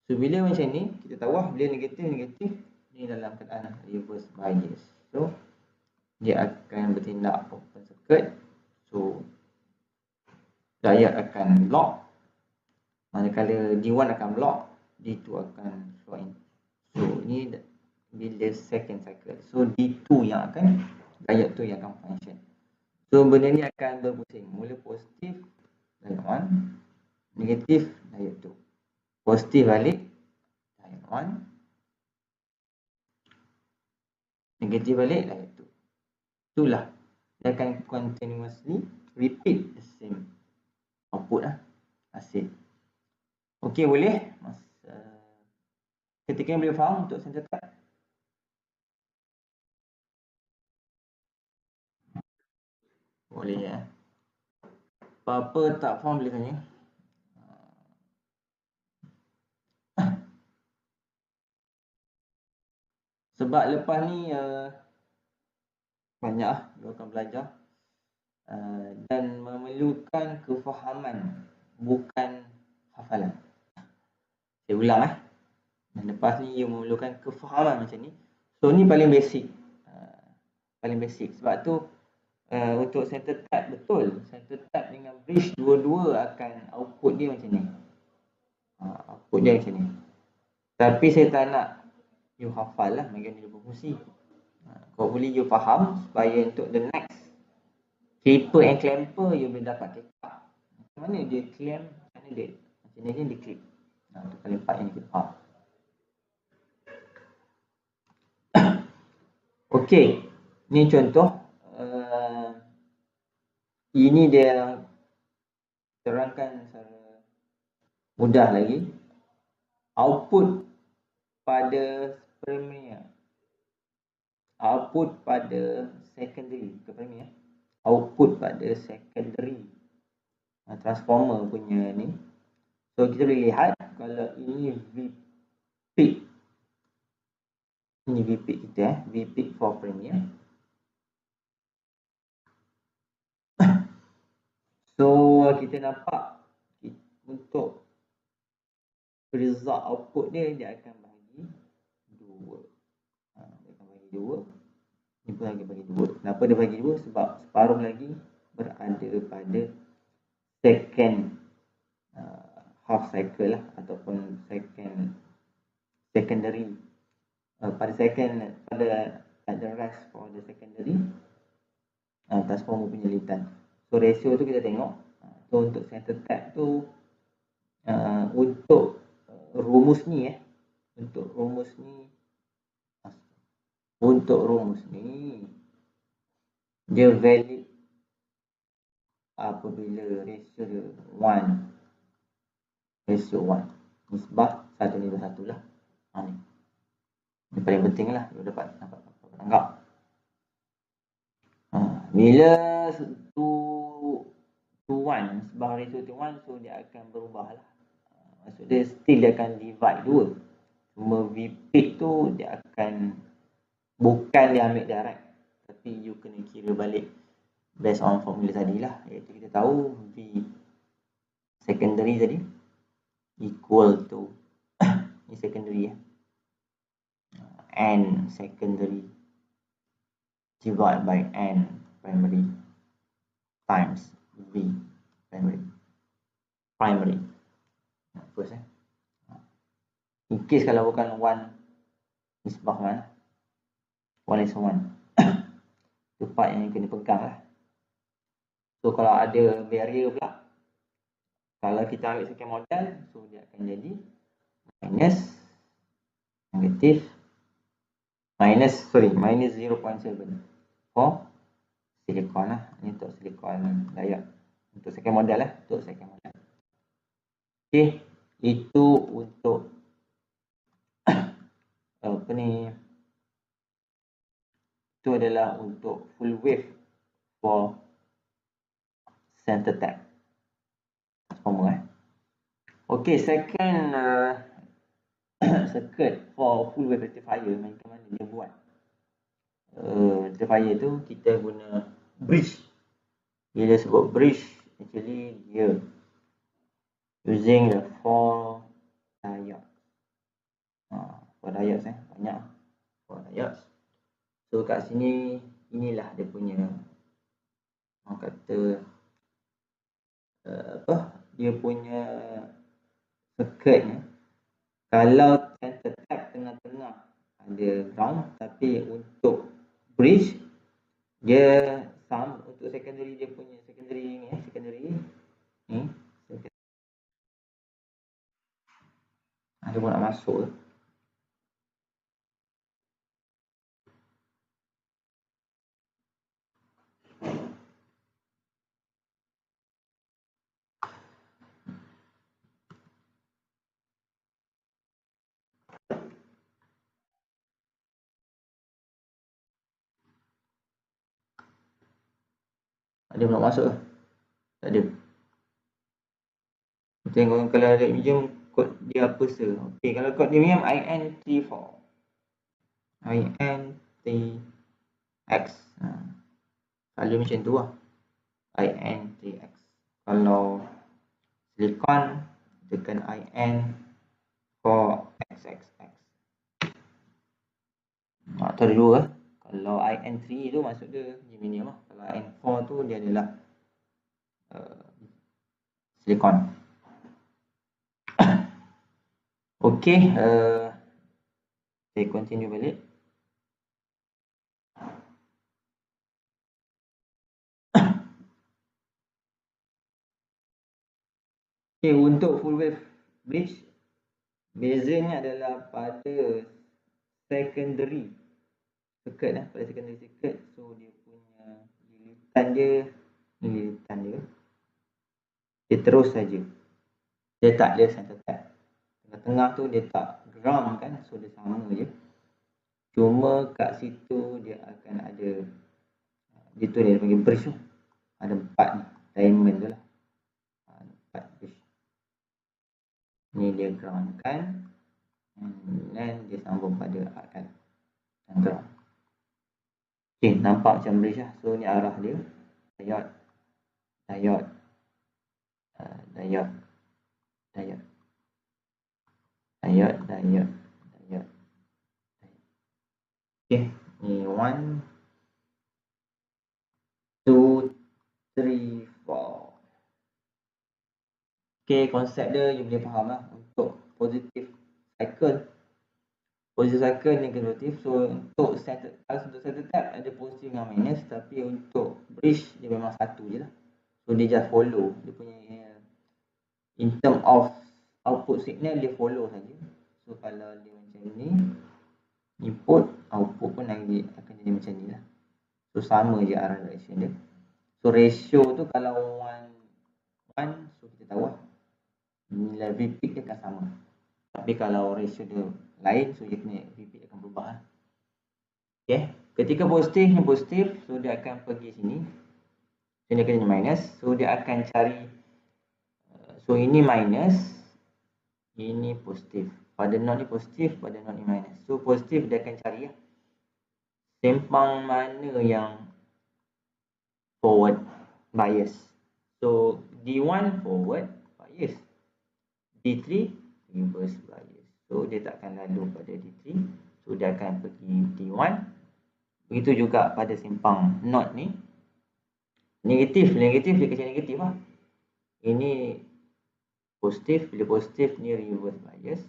So bila macam ni, kita tahu lah bila negatif ni dalam keadaan reverse bias. So dia akan bertindak open circuit. So diode akan lock. Manakala D1 akan block, D2 akan flow in. So ni bila second cycle. So D2 yang akan, diode tu yang akan function. So benda ni akan berpusing. Mula positif diode 1, negatif diode 2. Positif balik diode 1, negatif balik diode 2. Itulah, dia akan continuously repeat the same output lah, hasil. Okey, boleh? Ketika yang boleh faham untuk center tap? Boleh ya. Apa-apa tak faham boleh tanya. Sebab lepas ni banyak lah dia akan belajar dan memerlukan kefahaman, bukan hafalan. Saya ulang dan lepas ni you memerlukan kefahaman macam ni. So ni paling basic. Paling basic. Sebab tu untuk center tap, betul, center tap dengan bridge dua-dua akan output dia macam ni. Output dia macam ni. Tapi saya tak nak you hafal lah bagaimana dia berfungsi. Hopefully you faham supaya untuk the next clipper and clamper you boleh dapat tekak. Macam mana dia clamp, macam mana dia clip. Itu paling part yang kita faham. Okey, ni contoh. Ini dia terangkan secara mudah lagi. Output pada primary, output pada secondary, ke primary output pada secondary transformer punya ni. So kita boleh lihat kalau ini V peak, ini V peak kita V peak for primary. So kita nampak untuk result output dia akan bagi 2. Dia akan bagi 2. Ni pun lagi bagi 2. Kenapa dia bagi 2? Sebab separuh lagi berada pada second half cycle lah, ataupun secondary pada the rest for the secondary transformer penyelidikan. So ratio tu kita tengok. So untuk center tap tu untuk rumus ni untuk rumus ni dia valid apabila ratio dia 1, nisbah 1:1 lah. Ni paling penting lah, dia dapat anggap. Bila 2:1, nisbah ratio tu 1, so dia akan berubah lah. Maksud dia still dia akan divide 2. Cuma V peak tu dia akan bukan dia ambil direct, tapi you kena kira balik based on formula tadi lah, iaitu kita tahu V secondary tadi equal to ni secondary N secondary divided by N primary times V primary. First in case kalau bukan 1 nisbah 1:1 tu part yang kena pegang lah. So kalau ada barrier pula, kalau kita ambil second model, so dia akan jadi minus 0.7 for silicon lah. Ini untuk silicon diode untuk second model lah, untuk second model. Okey, itu untuk apa ni, itu adalah untuk full wave for center tap transformer. Okey, second circuit for full wave rectifier, macam mana dia buat. Rectifier tu kita guna bridge. Bila sebut bridge, actually dia using the 4 diodes. 4 diodes banyak 4 diodes. So kat sini inilah dia punya orang kata dia punya circuitnya. Kalau center tap tengah-tengah ada ground, tapi untuk bridge dia sama. Untuk secondary dia punya secondary ni dia pun nak masuk. Ada pun nak masuk ke? Tak ada. Tengok kalau ada medium kod dia apa sir. Okey, kalau kod dia medium INT4. INTX. Selalu macam tu lah. INTX. Kalau silicon tekan IN4XXX. Tak tahu dulu lah. Kalau IN3 tu maksud dia medium lah. Kalau IN4 tu dia adalah silicon. Okey, saya continue balik. Okay, untuk full wave bridge, bezanya adalah pada secondary circuit pada secondary circuit. So dia punya lilitan dia terus saja. Dia tak ada center tap. Tengah-tengah tu dia tak ground kan, so dia sama je. Cuma kat situ dia akan ada dia tu dia panggil bridge tu. Ada 4 diamond tu lah. 4 bridge. Ni dia ground kan, dan dia sambung pada arc dan ground. Okay, nampak macam bridge lah. So ni arah dia. Diode. Okay, ni 1, 2, 3, 4. Okay, konsep dia you boleh faham lah. Untuk positive cycle, negatif. So untuk center tap ada positif dengan minus, tapi untuk bridge dia memang satu je lah. So dia just follow. Dia punya in term of output signal dia follow saja. So kalau dia macam ni, input, output pun akan jadi macam ni lah. So sama je arah direction dia. So ratio tu kalau 1, so kita tahu lah nilai V peak dia akan sama. Tapi kalau ratio dia lain, so dia kena V peak akan berubah lah. Okay, ketika positif ni positif, so dia akan pergi sini. So dia akan jadi minus. So dia akan cari, so ini minus, ini positif. Pada node ni positif, pada node ni minus. So positif dia akan cari lah sempang mana yang forward bias. So D1 forward bias, D3 reverse bias. So dia tak akan lalu pada D3, so dia akan pergi D1. Begitu juga pada simpang node ni, negatif dia kasi negatif lah. Ini positif, bila positif ni reverse bias.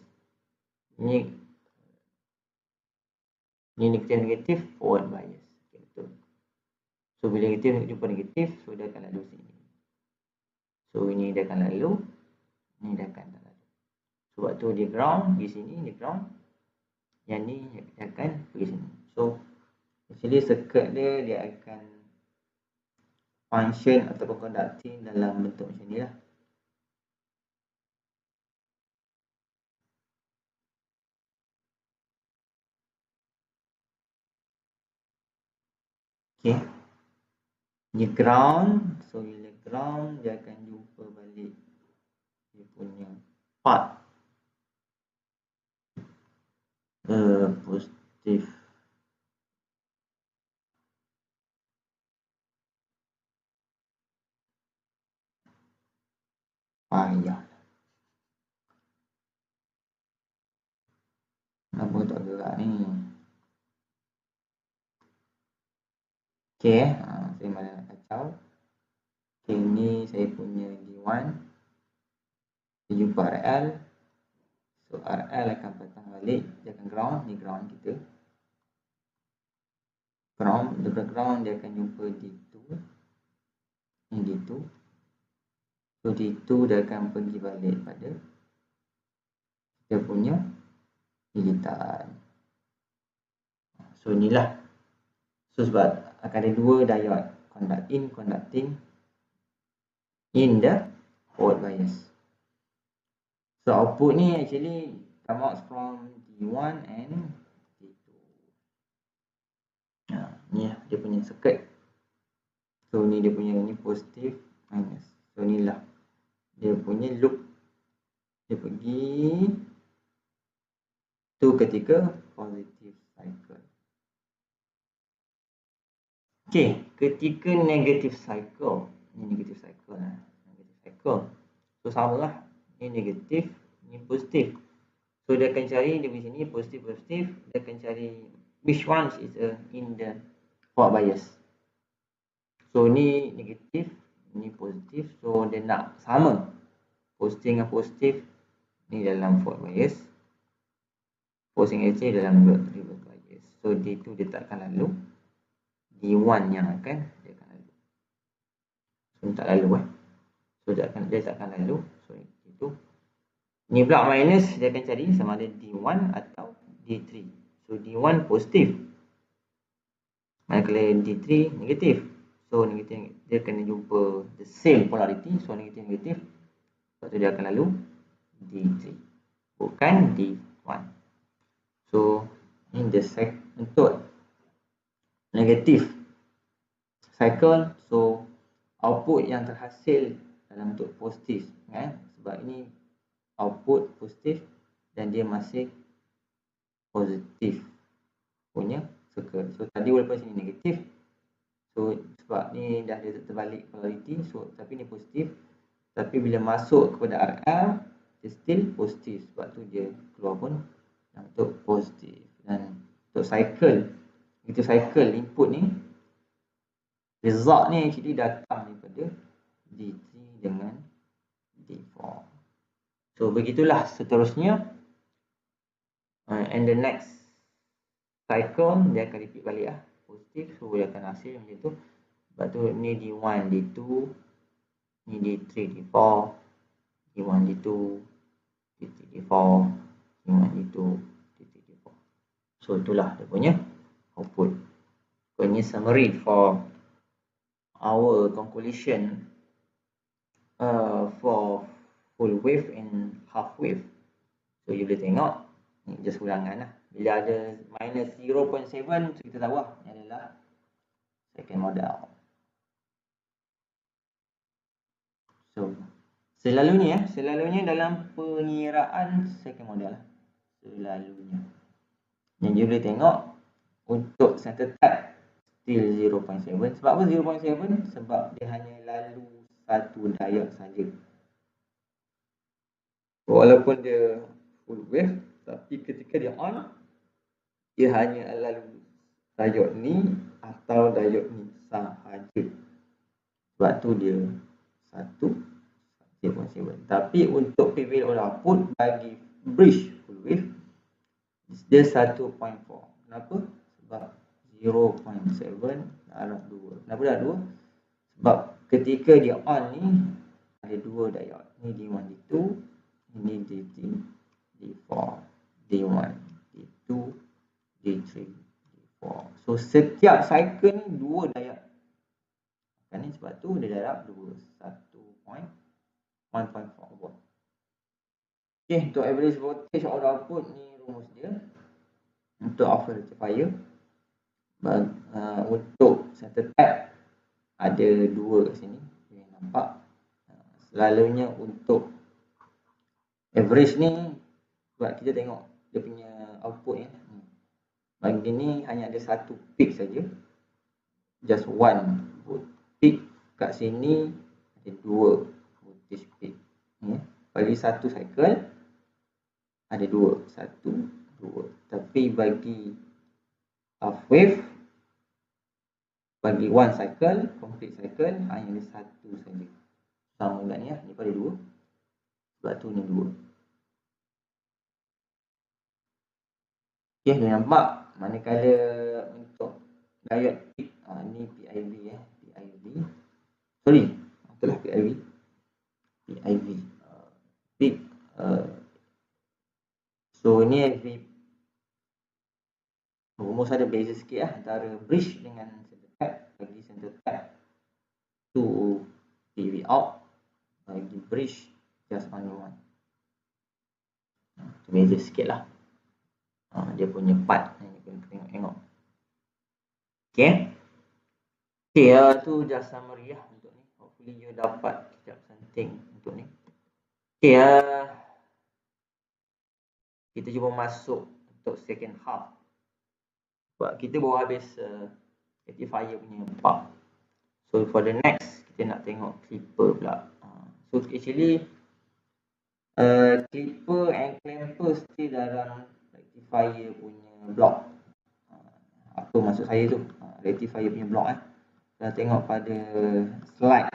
Ni negatif forward bias. Okay, betul. So bila negatif jumpa negatif, so dia akan lalu sini. So ini dia akan lalu, ni dia akan tak lalu. Sebab tu dia ground di sini, dia ground. Yang ni dia akan pergi sini. So actually circuit dia akan function ataupun conducting dalam bentuk macam ni lah. Okay, ni ground. So bila ground dia akan jumpa balik dia punya part positif. Payah. buat gerak ni. Okey, saya malah nak kacau. Okey, ni saya punya D1. Saya jumpa RL. So RL akan patang balik, dia akan ground, ni ground kita. Ground, daripada ground dia akan jumpa D2. Ni D2. So D2 dia akan pergi balik pada kita punya gilitan. So inilah. So sebab akan ada dua diode, conducting in the forward bias. So output ni actually come out from D1 and D2. Ni lah dia punya circuit. So ni dia punya, ni positif minus. So inilah dia punya loop. Dia pergi tu ketika positive cycle. Okey, ketika negative cycle. Ni negative cycle lah. Negative cycle. So sama lah. Ni negatif, ni positif. So dia akan cari, dia di sini positif. Dia akan cari which one is in the forward bias. So ni negatif, ni positif. So dia nak sama. Positif dengan positif ni dalam forward bias. Positif negatif dalam reverse bias. So D2 dia tak akan lalu. D1 yang akan dia akan lalu. So tak lalu So dia tak akan lalu. So itu. Ni pula minus, dia akan cari sama ada D1 atau D3. So D1 positif. Manakala D3 negatif. So negatif dia kena jumpa the same polarity. So negatif. Lepas tu dia akan lalu D3. Bukan D1. So in the untuk negatif cycle, so output yang terhasil dalam bentuk positif kan? Sebab ini output positif dan dia masih positif punya circle. So tadi walaupun sini negatif, so sebab ni dah dia terbalik polarity, so tapi ni positif, tapi bila masuk kepada RL dia still positif. Sebab tu dia keluar pun untuk positif. Dan untuk cycle, itu cycle input ni, result ni actually datang daripada D3 dengan D4. So begitulah seterusnya. And the next cycle dia akan repeat balik lah. Positif, so dia akan hasil macam tu. Sebab tu ni D1, D2, ni D3, D4, D1, D2, D3, D4, D1, D2, D3, D4. So itulah dia punya output. So ini summary for our conclusion for full wave and half wave. So you boleh tengok ni just ulangan lah. Bila ada minus 0.7, so kita tahu lah ni adalah second model. So selalunya dalam pengiraan second model lah. Selalunya yang you boleh tengok untuk center type still 0.7. Sebab apa 0.7? Sebab dia hanya lalu satu diode saja. Walaupun dia full wave, tapi ketika dia on, dia hanya lalu diode ni atau diode ni sahaja. Sebab tu dia 0.7. Tapi untuk prevail output bagi bridge full wave, dia 1.4. Kenapa? Sebab 0.7 darab 2. Kenapa darab 2? Sebab ketika dia on ni ada dua diode. Ni D1, D2, ini D3, D4, D1, D2, D3, D4. So setiap cycle ni dua diode. Kan ni sebab tu dia darab 2. 1.4 volt. Okey, untuk average voltage output ni rumus dia. Untuk output rectifier, untuk center tap ada dua kat sini, yang nampak. Selalunya untuk average ni, sebab kita tengok dia punya output ya. Bagi ni hanya ada satu peak saja, just one peak. Kat sini ada dua voltage peak ya. Bagi satu cycle ada dua, 1, 2, 2. Tapi bagi half wave, bagi one cycle, complete cycle, hanya ada 1 saja. Sama juga ni lah, ni pada 2. Sebab tu ni 2. Okay, dah nampak manakala untuk diode peak, ni PIV PIV. Sorry, itulah PIV. PIV. Peak. So ni rumus ada beza sikit lah antara bridge dengan center tap. Bagi center tap tu PV out, bagi bridge just only one. Beza sikit lah. Dia punya part yang kita tengok. Okay. Okay, tu just summary lah untuk ni. Hopefully you dapat sekejap something untuk ni. Okay, kita cuba masuk untuk second half. Sebab kita baru habis rectifier punya part. So for the next, kita nak tengok clipper pula. So actually clipper and clamper still dalam rectifier punya block. Apa maksud saya tu? Rectifier punya block Kita tengok pada slide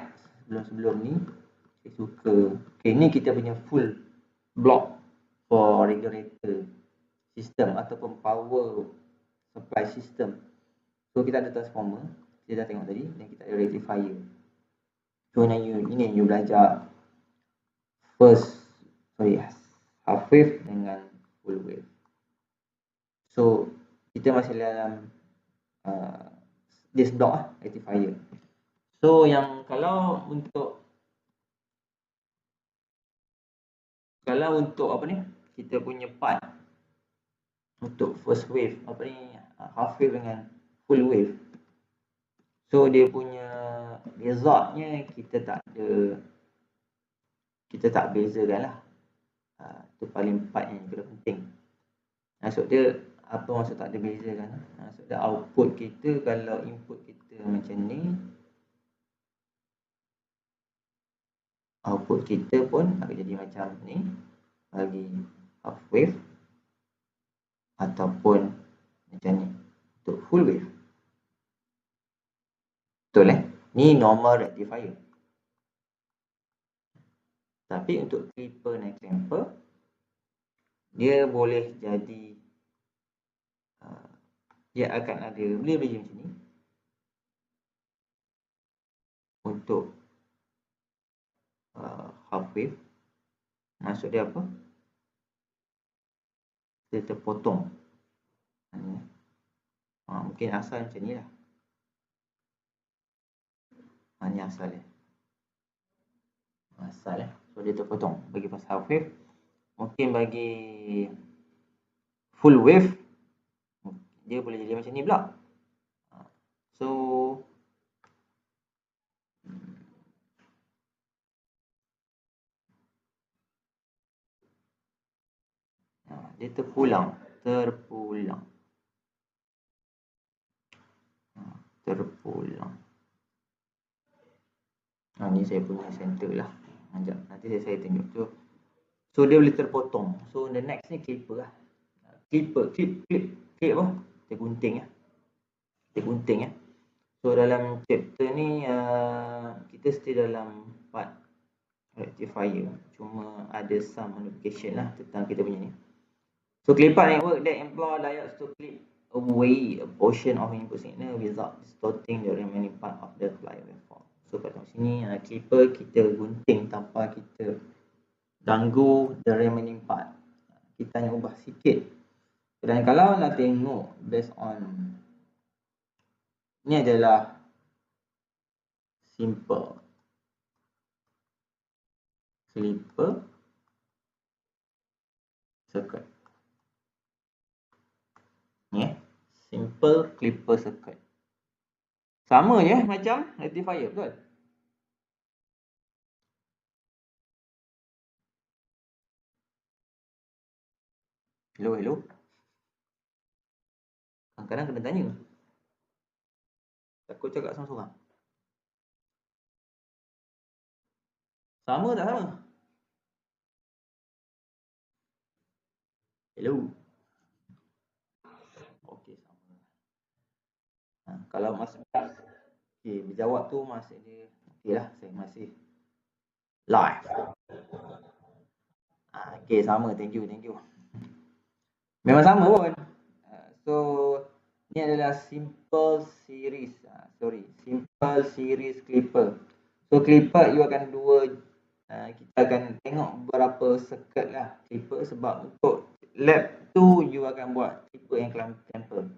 sebelum ni. Saya suka. Okay, ni kita punya full block for regulator system ataupun power supply system. So kita ada transformer, kita dah tengok tadi, dan kita ada rectifier. So ini yang you belajar half wave dengan full wave. So kita masih dalam this block rectifier. So yang kalau untuk apa ni, kita punya part untuk first wave, apa ni, half wave dengan full wave. So dia punya resultnya kita tak bezakan lah. Itu paling part yang kena penting. Maksud dia, apa maksud tak ada bezakan? Maksud dia output kita, kalau input kita macam ni, output kita pun akan jadi macam ni bagi half wave ataupun macam ni untuk full wave. Betul Ni normal rectifier. Tapi untuk clipper dan clamper, dia boleh jadi dia akan ada boleh macam ni untuk half wave. Maksud dia apa? Dia terpotong. Mungkin asal macam ni lah. Ni asal dia. So dia terpotong bagi pas half wave. Mungkin bagi full wave dia boleh jadi macam ni pula. So dia terpulang. Ni saya punya center lah. Nanti saya tunjuk. So dia boleh terpotong. So the next ni clipper lah. Clip apa? Kita gunting So dalam chapter ni kita stay dalam part rectifier. Cuma ada some modification lah tentang kita punya ni. So clipper network that employ diodes to clip away a portion of input signal without distorting the remaining part of the amplifier waveform. So kat sini clipper kita gunting tanpa kita ganggu the remaining part. Kita hanya ubah sikit. Dan kalau nak tengok based on ni adalah simple clipper circuit. Simple clipper circuit. Sama je macam rectifier, betul? Hello. Kadang-kadang kena tanya. Takut cakap seorang-seorang. Sama tak sama? Hello. Kalau masih berjawab tu masih dia lah, saya masih live. Sama, thank you. Memang sama pun. So ni adalah simple series clipper. So clipper you akan kita akan tengok berapa circuit lah clipper, sebab untuk lab tu you akan buat clipper yang clamper.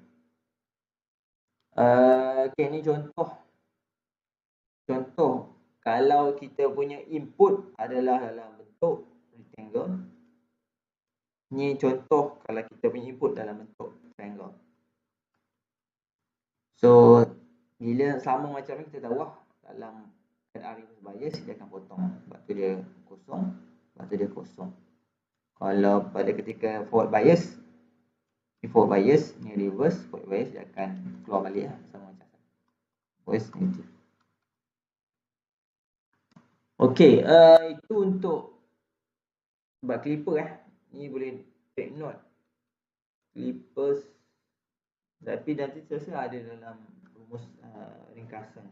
Ni contoh kalau kita punya input adalah dalam bentuk rectangle. Ni contoh kalau kita punya input dalam bentuk triangle. So bila sama macam ni kita tahu lah dalam keadaan reverse bias dia akan potong, sebab tu dia kosong. Kalau pada ketika forward bias ni reverse, forward bias dia akan keluar balik lah, sama macam voice negative. Okey, itu untuk sebab clipper ni boleh take note clippers, tapi nanti saya ada dalam rumus ringkasan.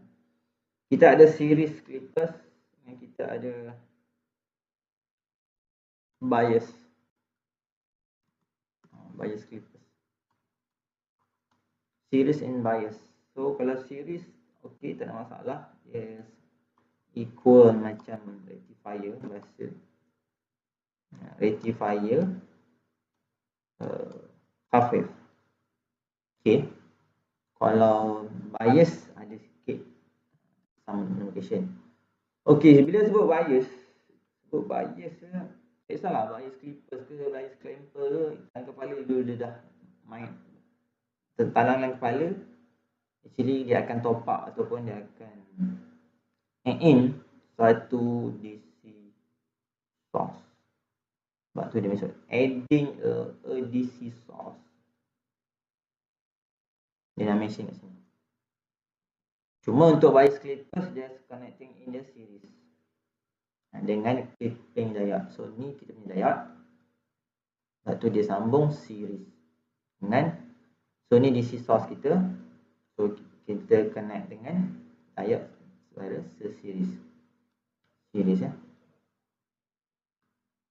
Kita ada series clippers yang kita ada bias clippers, series and bias. So kalau series okey, tak ada masalah, yes, equal macam rectifier biasa. Rectifier half wave. Okey, kalau bias ada sikit sound notation. Okey, bila sebut bias tak salah, bias clippers ke bias clamper ke, dalam kepala dia dah main tertalang dalam kepala. Actually dia akan top up ataupun dia akan add in satu DC source. Sebab tu dia maksud adding a DC source. Dia dah mention kat sini. Cuma untuk bias clippers just connecting in the series dengan clipping diode. So ni kita punya diode, sebab tu dia sambung series dengan, so ni DC source kita, so kita connect dengan diode secara series ya.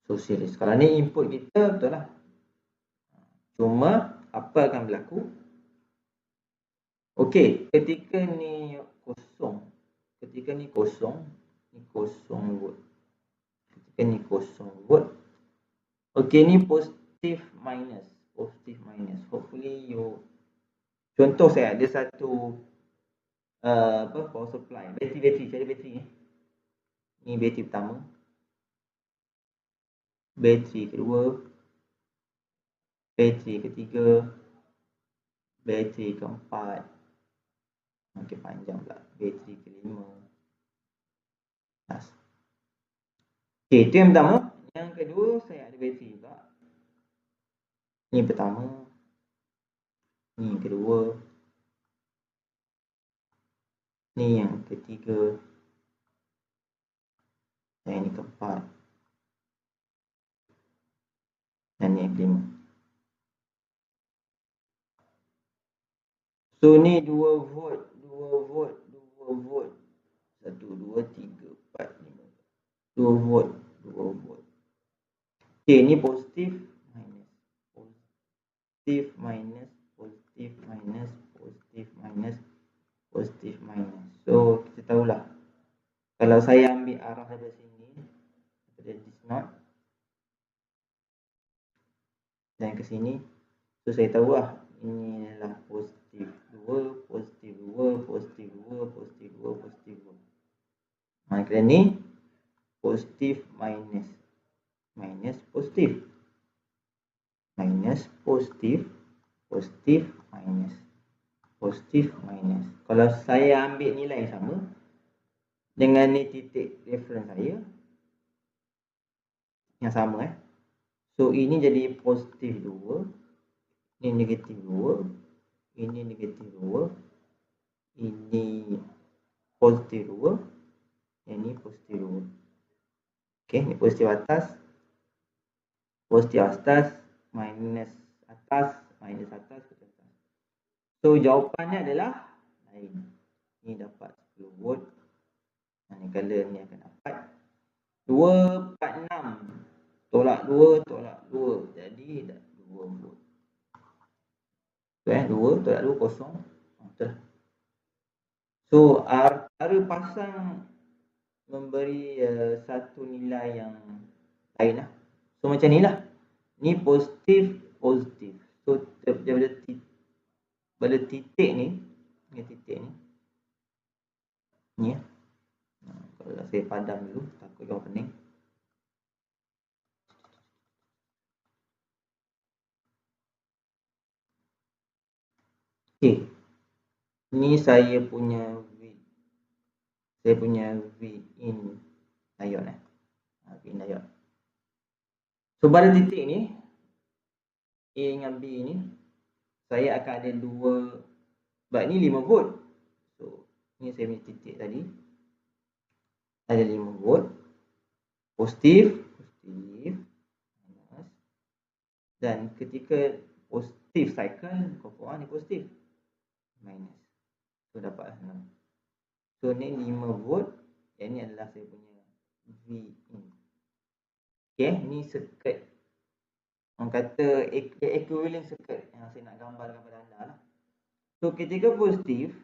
So series, kalau ni input kita betul lah. Cuma apa akan berlaku? Okey, ketika ni kosong volt. Ketika ni kosong volt. Okey, ni positif minus. Hopefully you, contoh saya ada satu power supply, bateri, saya ada bateri ni. Ni bateri pertama, bateri kedua, bateri ketiga, bateri keempat, makin panjang pula, bateri kelima. Okey, itu yang pertama. Yang kedua saya ada bateri juga. Ni pertama, ni kedua, ni yang ketiga, dan ni keempat, dan ni yang kelima. So ni 2 volt. 1, 2, 3, 4, 5. 2 volt. Okey, ni positif minus. So kita tahulah, kalau saya ambil arah dari sini, dari this node dan ke sini, so saya tahulah ini adalah positif 2. Maka ni positif minus positif minus. Kalau saya ambil nilai yang sama dengan ni titik reference saya yang sama so ini jadi positif 2, ini negatif 2, ini negatif 2, ini positif 2, ini positif 2. Okey, ni positif atas, minus atas, So jawapannya adalah lain. Ni dapat 10 volt. Ni color ni akan dapat 246 tolak 2 tolak 2, jadi dah 2 volt. So 2 tolak 2 kosong. Betul. So cara pasang memberi satu nilai yang lain lah. So macam ni lah. Ni positif. So daripada titik ni, ni ya. Kalau saya padam dulu, takut dia pening. Okay. Ni saya punya V in diode V in diode. So pada titik ni, A dengan B ni, saya akan ada dua, sebab ni 5 volt. So ni saya punya titik tadi, ada 5 volt, positif, minus. Dan ketika positif cycle, ni positif, minus. So dapat 6. So ni 5 volt, yang ni adalah saya punya V in. Okay, ni circuit. Orang kata equivalent circuit yang saya nak gambarkan pada anda lah. So ketika positif,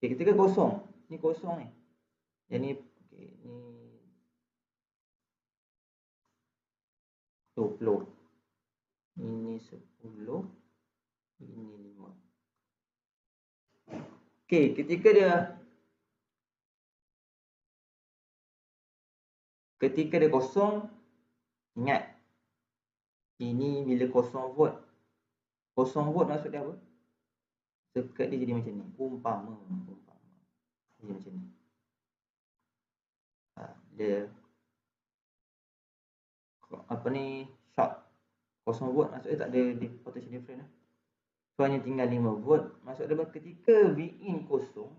ketika kosong, ni kosong ni. Yang ni, ni 20. Ini 10. Ini 5. Okay, ketika dia kosong, ingat, ini bila kosong volt. Kosong volt maksud dia apa? Circuit dia jadi macam ni. Umpama. Jadi macam ni. Dia apa ni, short. Kosong volt maksud dia tak ada potential difference lah. So hanya tinggal 5 volt. Maksud dia ketika V in kosong,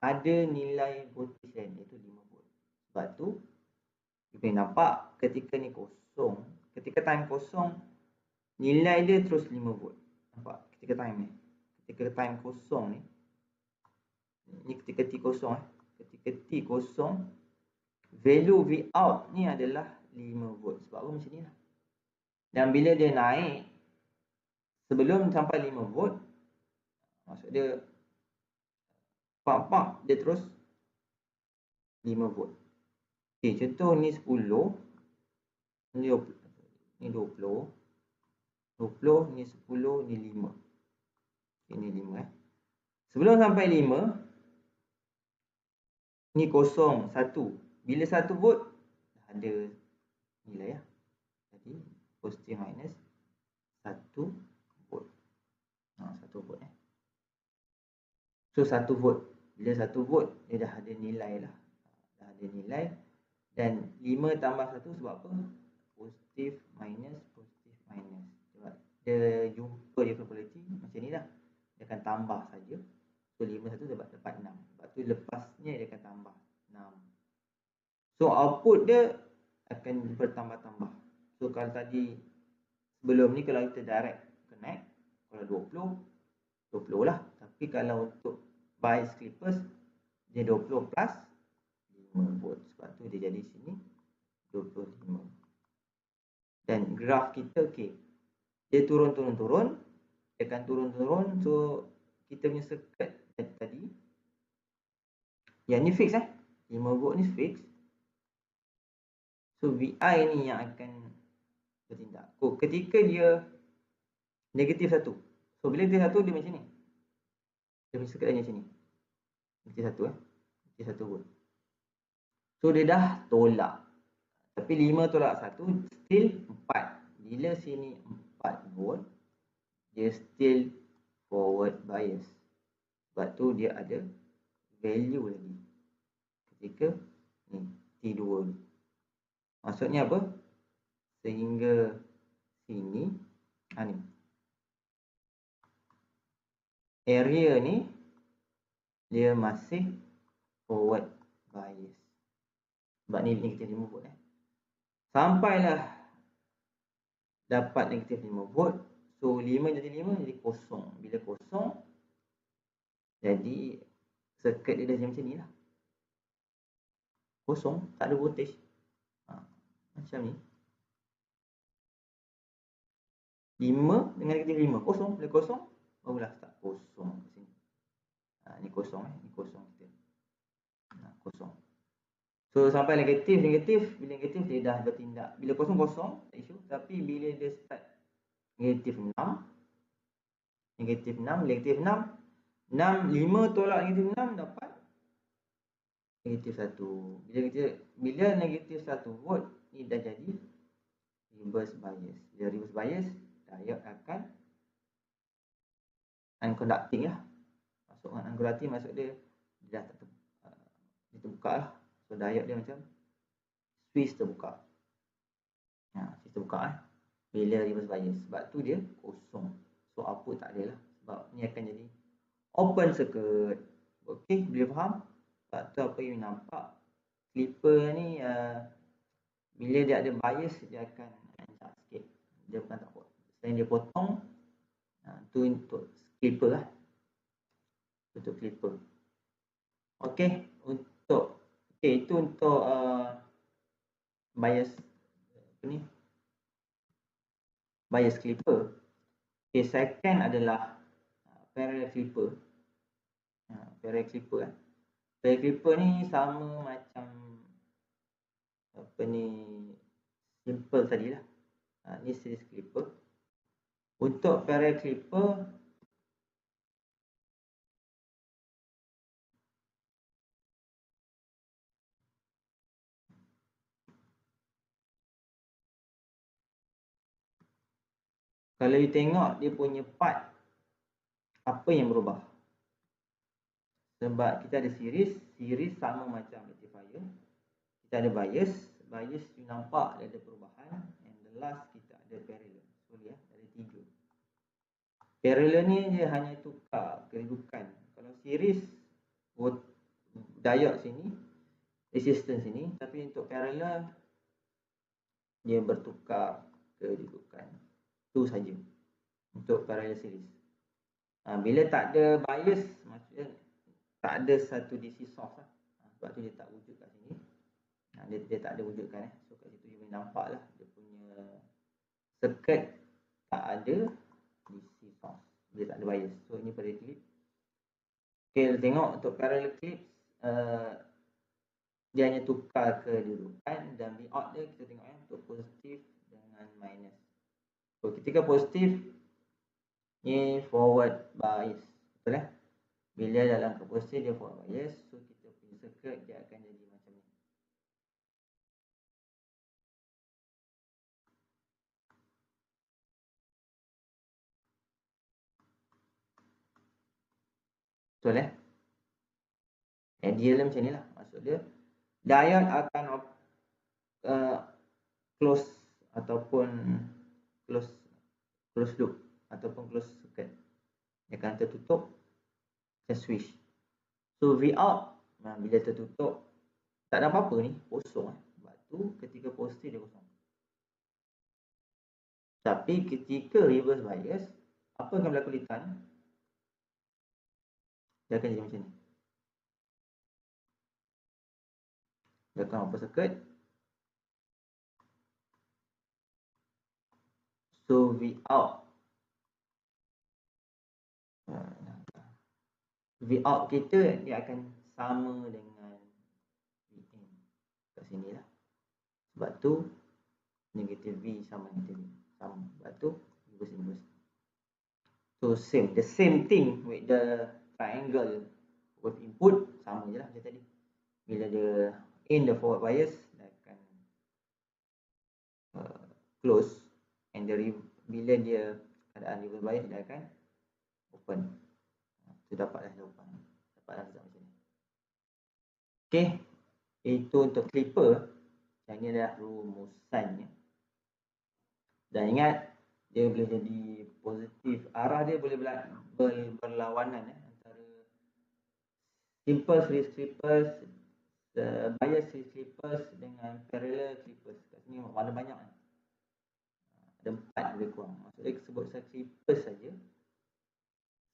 ada nilai voltage lain, iaitu 5 volt. Sebab tu kita nampak ketika ni kosong, ketika time kosong, nilai dia terus 5 volt. Nampak ketika time ni. Ketika time kosong ni ketika T kosong ketika T kosong, value V out ni adalah 5 volt. Sebab apa macam ni lah. Dan bila dia naik, sebelum sampai 5 volt, maksud dia pump dia terus 5 volt. Okay, contoh ni 10, ni 20, ni 10, ni 10, ni 5. Ini 5 Sebelum sampai 5, ni kosong 1. Bila 1 volt, dah ada nilai lah. Jadi positif minus 1 volt. 1 volt So 1 volt. Bila 1 volt, dia dah ada nilai lah. Dah ada nilai. Dan 5 tambah 1 sebab apa? Positif minus. Sebab dia jumpa different polarity macam ni lah. Dia akan tambah saja. So 5 1 dapat 6. Sebab tu lepasnya dia akan tambah 6. So output dia akan bertambah-tambah. So kalau tadi sebelum ni kalau kita direct connect, kalau 20 lah. Tapi kalau untuk bias clippers, dia 20 plus 5 volt. Sebab tu dia jadi sini 25. Dan graf kita okey. Dia turun. Dia akan turun. So kita punya circuit tadi, yang ni fix 5 volt ni fix. So VI ni yang akan bertindak. Ketika dia negatif 1. So bila negatif 1 dia macam ni. Dia punya circuit macam ni. Negatif 1 negatif 1 volt. So dia dah tolak. Tapi 5 tolak 1 still 4. Bila sini 4 volt, dia still forward bias. Sebab tu dia ada value lagi ketika ni T2 ni. Maksudnya apa? Sehingga sini ni area ni dia masih forward bias. Sebab ni negatif 5 volt Sampailah dapat negatif 5 volt. So 5 jadi 5 jadi kosong. Bila kosong, Jadi circuit dia dah macam ni lah. Kosong, tak ada voltage. Macam ni. 5 dengan negatif 5. Kosong, bila kosong, barulah start kosong kat sini. Ni kosong ni kosong kita. Kosong. So sampai negatif, bila negatif dia dah bertindak. Bila kosong, tak isu. Tapi bila dia start negatif 6, negatif 6, 5 tolak negatif 6 dapat negatif 1. Bila negatif 1 volt, ni dah jadi reverse bias. Bila reverse bias, diode akan unconducting lah. Masuk unconducting, maksud dia dah terbuka lah. So diode dia macam switch terbuka. Switch terbuka bila reverse bias. Sebab tu dia kosong. So output tak ada lah. Sebab ni akan jadi open circuit. Okey, boleh faham? Sebab tu apa yang nampak clipper ni bila dia ada bias, dia akan ancak sikit. Dia bukan tak buat. Selain dia potong, tu untuk clipper lah. Untuk clipper. Okey, itu untuk bias bias clipper. Okey, second adalah parallel clipper. Parallel clipper Parallel clipper ni sama macam simple tadilah. Ni series clipper. Untuk parallel clipper, kalau you tengok dia punya part, apa yang berubah? Sebab kita ada series sama macam rectifier. Kita ada bias you nampak dia ada perubahan. And the last kita ada parallel. Sorry ada 3. Parallel ni dia hanya tukar kedudukan. Kalau series diode sini, resistance sini, tapi untuk parallel dia bertukar kedudukan. Itu saja untuk parallel series. Bila tak ada bias, maksudnya tak ada satu DC source lah. Sebab tu dia tak wujud kat sini. Dia tak ada wujudkan. So kat situ you boleh nampak lah dia punya circuit tak ada DC source. Dia tak ada bias. So ini parallel clip. Okay, tengok untuk parallel clip, dia hanya tukar kedudukan. Dan Vout dia kita tengok untuk positif dengan minus. So ketika positif, ni forward bias. Betul Bila dalam ke positif dia forward bias. So kita punya circuit dia akan jadi macam ni. Betul Ideal macam ni lah. Maksud dia diode akan close ataupun close loop ataupun close circuit. Dia akan tertutup macam switch. So Vout bila tertutup tak ada apa-apa ni, kosong Sebab tu ketika positif dia kosong. Tapi ketika reverse bias, apa yang berlaku di tan? Dia akan jadi macam ni. Dia akan open circuit. So Vout kita dia akan sama dengan Vin kat sini lah. Sebab tu negatif V sama negatif V. Sama. Sebab tu inverse. So the same thing with the triangle with input, sama je lah macam tadi. Bila dia in the forward bias, dia akan close. And bila dia keadaan reverse bias, dia akan open. So dapatlah jawapan. Dapatlah result macam ni. Okay, itu untuk clipper. Yang ni adalah rumusannya. Dan ingat, dia boleh jadi positif. Arah dia boleh berlawanan antara simple series clippers, bias series clippers dengan parallel clippers. Kat sini ada banyak. Ada 4 lebih kurang. Maksudnya sebut saya clippers saja.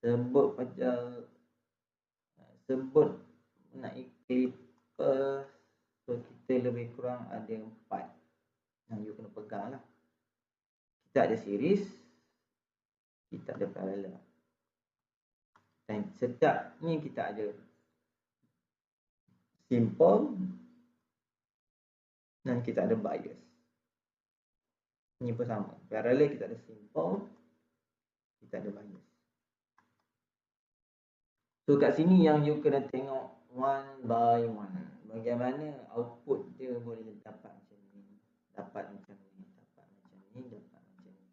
Sebut sebut mengenai clipper, so kita lebih kurang ada 4 yang you kena pegang lah. Kita ada series, kita ada parallel, dan setiap ni kita ada simple dan kita ada bias. Ni pun sama, parallel kita ada simple, kita ada bias. So kat sini yang you kena tengok one by one, bagaimana output dia boleh dapat macam ni, dapat macam ni, dapat macam ni, dapat macam ni.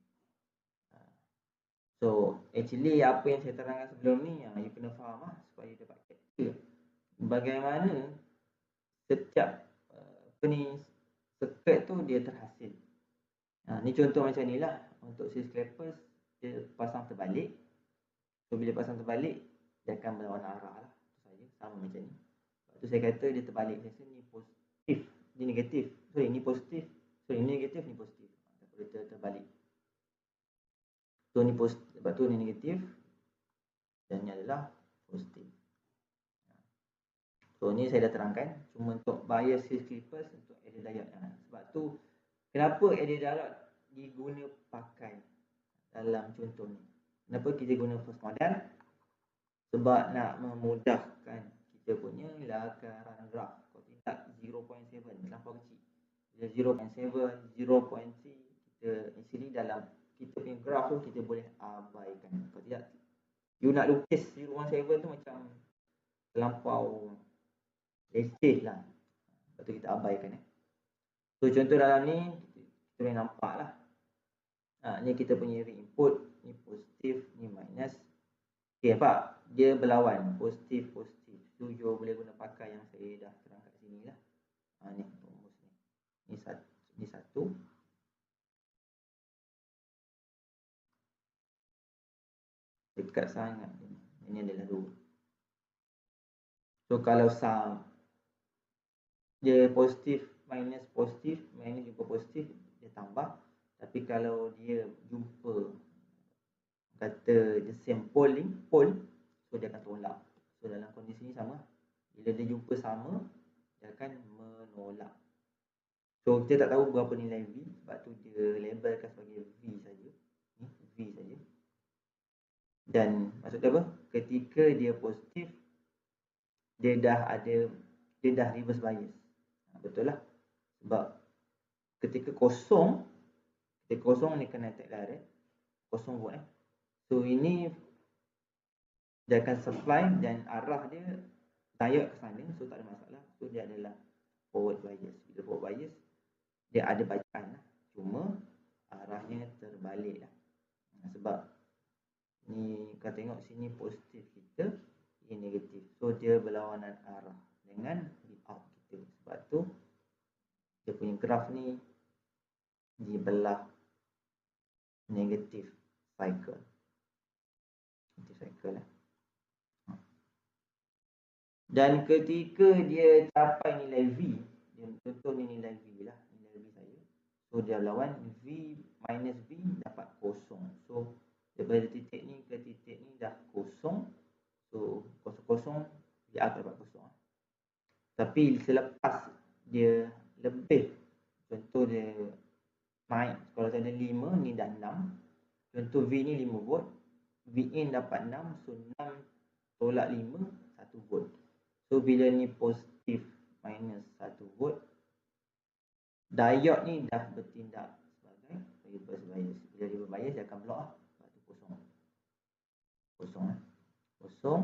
So actually apa yang saya terangkan sebelum ni, you kena faham lah, supaya you dapat capture bagaimana setiap circuit tu dia terhasil. Ni contoh macam ni lah. Untuk series clappers, dia pasang terbalik. So bila pasang terbalik, dia akan berlawan arah lah. Itu saja, sama macam ni. Lepas tu saya kata dia terbalik. Saya rasa ni positif, ni negatif. Sorry, ni positif. Sorry, ni negatif, ni positif. Dia terbalik. So ni positif, lepas tu ni negatif, dan ni adalah positif. So ni saya dah terangkan. Cuma untuk bias series clippers, untuk adder diode. Sebab tu kenapa adder diode diguna pakai dalam contoh ni. Kenapa kita guna first model? Sebab nak memudahkan kita punya lakaran graf. Kalau tidak 0.7 terlampau kecil. Bila 0.7, 0.3, kita actually dalam kita punya graf tu kita boleh abaikan. Kalau tidak, you nak lukis 0.7 tu macam terlampau leceh lah. Lepas tu kita abaikan. So contoh dalam ni kita boleh nampak lah. Ni kita punya input, ni positif, ni minus. Okay, nampak? Dia berlawan, positif, positif. So you boleh guna pakai yang saya dah terang kat sini lah. Ni rumus ni. Ni satu. Dekat sangat. Ini adalah 2. So kalau sum dia positif, minus juga positif, dia tambah. Tapi kalau dia jumpa kata the same pole, so dia akan tolak. So dalam kondisi ni sama. Bila dia jumpa sama, dia akan menolak. So kita tak tahu berapa nilai V, sebab tu dia labelkan sebagai V saja. Ni V saja. Dan maksudnya apa? Ketika dia positif, dia dah reverse bias. Betul lah. Sebab ketika kosong ni kena attack direct, kosong volt. So ini dia akan supply dan arah dia diode ke sana, so tak ada masalah. So dia adalah forward bias. Bila forward bias, dia ada bacaan lah. Cuma arahnya terbalik lah. Sebab ni kau tengok sini positif kita, ini negatif. So dia berlawanan arah dengan out kita. Sebab tu dia punya graf ni dibelah negatif cycle. Negatif cycle lah. Dan ketika dia capai nilai V, dia contoh ni nilai V lah, nilai V saya. So dia lawan V minus V dapat kosong. So daripada titik ni ke titik ni dah kosong. So kosong dia akan dapat kosong. Tapi selepas dia lebih, contoh dia naik, kalau saya ada 5, ni dah 6. Contoh V ni 5 volt, V in dapat 6, so 6 tolak 5, 1 volt. So bila ni positif minus 1 volt, diode ni dah bertindak sebagai reverse bias. Bila reverse bias dia akan block lah. Lepas tu kosong. Kosong.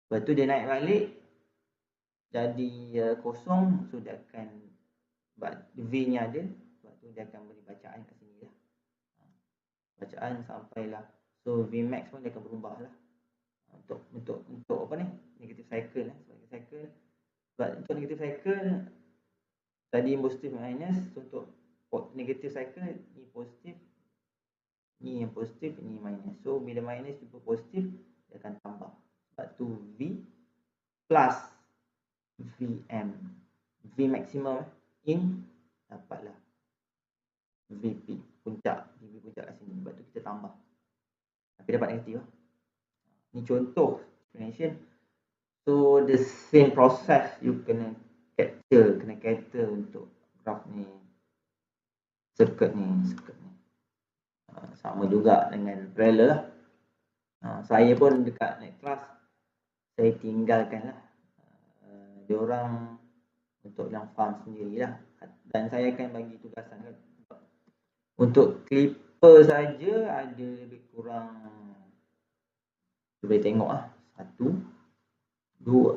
Lepas tu dia naik balik jadi kosong. So dia akan V nya ada. Lepas tu dia akan beri bacaan kat sini lah. Bacaan sampailah. So V max pun dia akan berubah lah. Untuk apa ni? Negative cycle lah. Cycle. Sebab untuk negative cycle tadi positif minus. So untuk negative cycle ni positif, ni yang positif, ni minus. So bila minus jumpa positif, dia akan tambah. Sebab tu V plus VM, V maximum in dapatlah VP puncak, VP puncak kat sini. Sebab tu kita tambah, tapi dapat negatif lah. Ni contoh explanation So the same process you kena cater untuk graph ni, circuit ni. Sama juga dengan parallel lah. Saya pun dekat naik kelas, saya tinggalkan lah diorang untuk yang faham sendirilah, dan saya akan bagi tugasan kan. Untuk clipper saja ada lebih kurang, boleh tengok lah, 1, 2,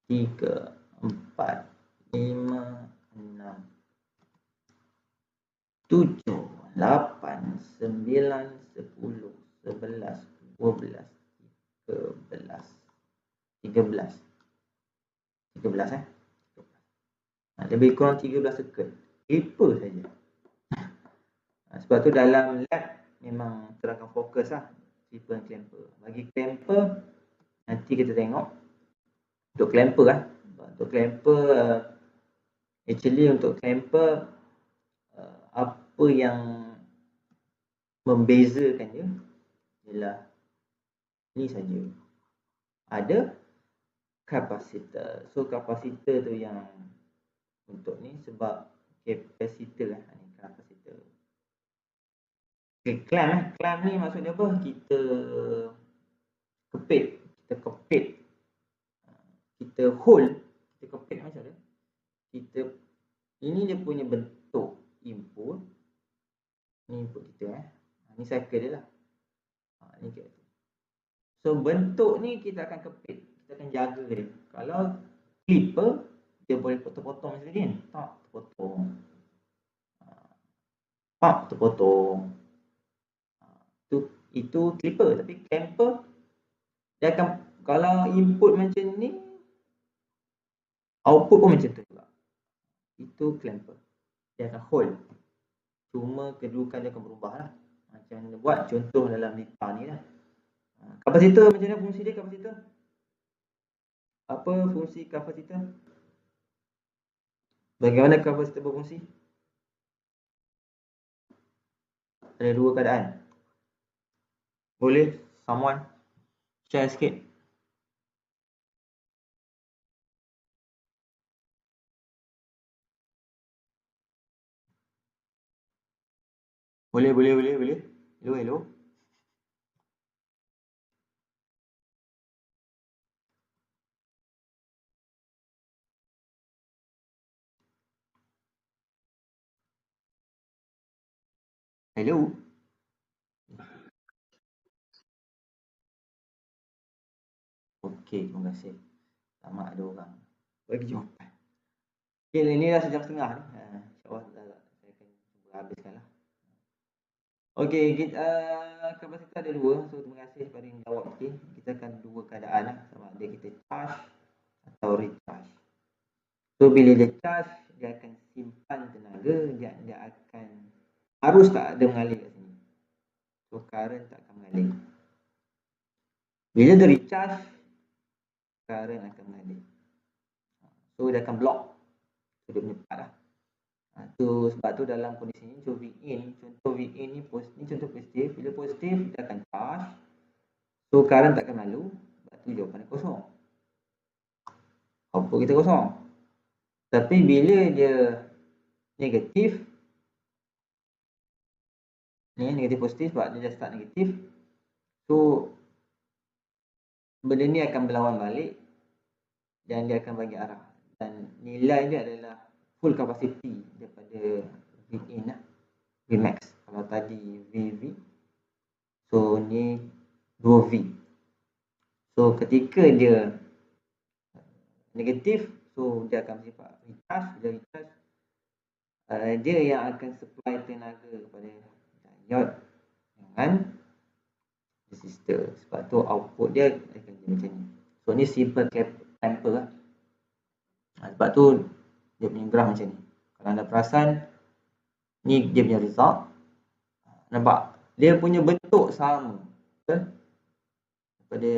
3, 4, 5, 6, 7, 8, 9, 10, 11, 12, 13 lebih kurang 13 circuit clipper saja. Sebab tu dalam lab memang terangkan fokus lah clipper dan clamper. Bagi clamper nanti kita tengok untuk clamper lah. Untuk clamper actually untuk clamper apa yang membezakan dia ialah ni saja, ada kapasitor. So kapasitor tu yang untuk ni, sebab kapasitor lah, ni kapasitor. Okay, clamp ni maksudnya apa? Kita kepit, kita hold, kita kepit macam mana? Ini dia punya bentuk input. Ni input kita ni cycle dia lah. Ni kita. So bentuk ni kita akan kepit, kita akan jaga dia. Kalau clipper dia boleh potong-potong macam ni kan. Tak terpotong. Itu clipper. Tapi clamper dia akan, kalau input macam ni, output pun macam tu juga. Itu clamper. Dia akan hold. Cuma kedudukan dia akan berubah lah. Macam mana buat contoh dalam litar ni lah. Kapasitor macam mana fungsi dia? Kapasitor, apa fungsi kapasitor? Bagaimana kapasitor berfungsi? Ada dua keadaan. Boleh someone share sikit? Boleh. Hello. Hello. Okey, terima kasih. Sama ada orang bagi jawapan. Okay, ini dah sejam setengah ni. InsyaAllah saya akan cuba habiskan lah. Okey, kapasitor ada dua. So terima kasih kepada yang jawab. Okay, kita akan dua keadaan lah. Sama ada kita charge atau recharge. So bila dia charge, dia akan simpan tenaga, dia akan, arus tak ada mengalir kat sini. So current tak akan mengalir. Bila dia recharge, current akan mengalir. So dia akan block. So dia punya part lah. So sebab tu dalam kondisi ni, contoh VIN ni contoh positif. Bila positif, dia akan charge. So current tak akan lalu. Sebab tu jawapan dia kosong. Output kita kosong. Tapi bila dia negatif, ni negatif positif sebab dia dah start negatif. So benda ni akan berlawan balik dan dia akan bagi arah. Dan nilai dia adalah full capacity daripada VIN lah, Vmax. Kalau tadi VV, so ni 2V. So ketika dia negatif, so dia akan bersifat recharge. Bila recharge, dia yang akan supply tenaga kepada diode dengan resistor. Sebab tu output dia akan jadi macam ni. So ni simple clamper lah. Sebab tu dia punya graph macam ni. Kalau anda perasan, ni dia punya result. Nampak? Dia punya bentuk sama. Betul? Daripada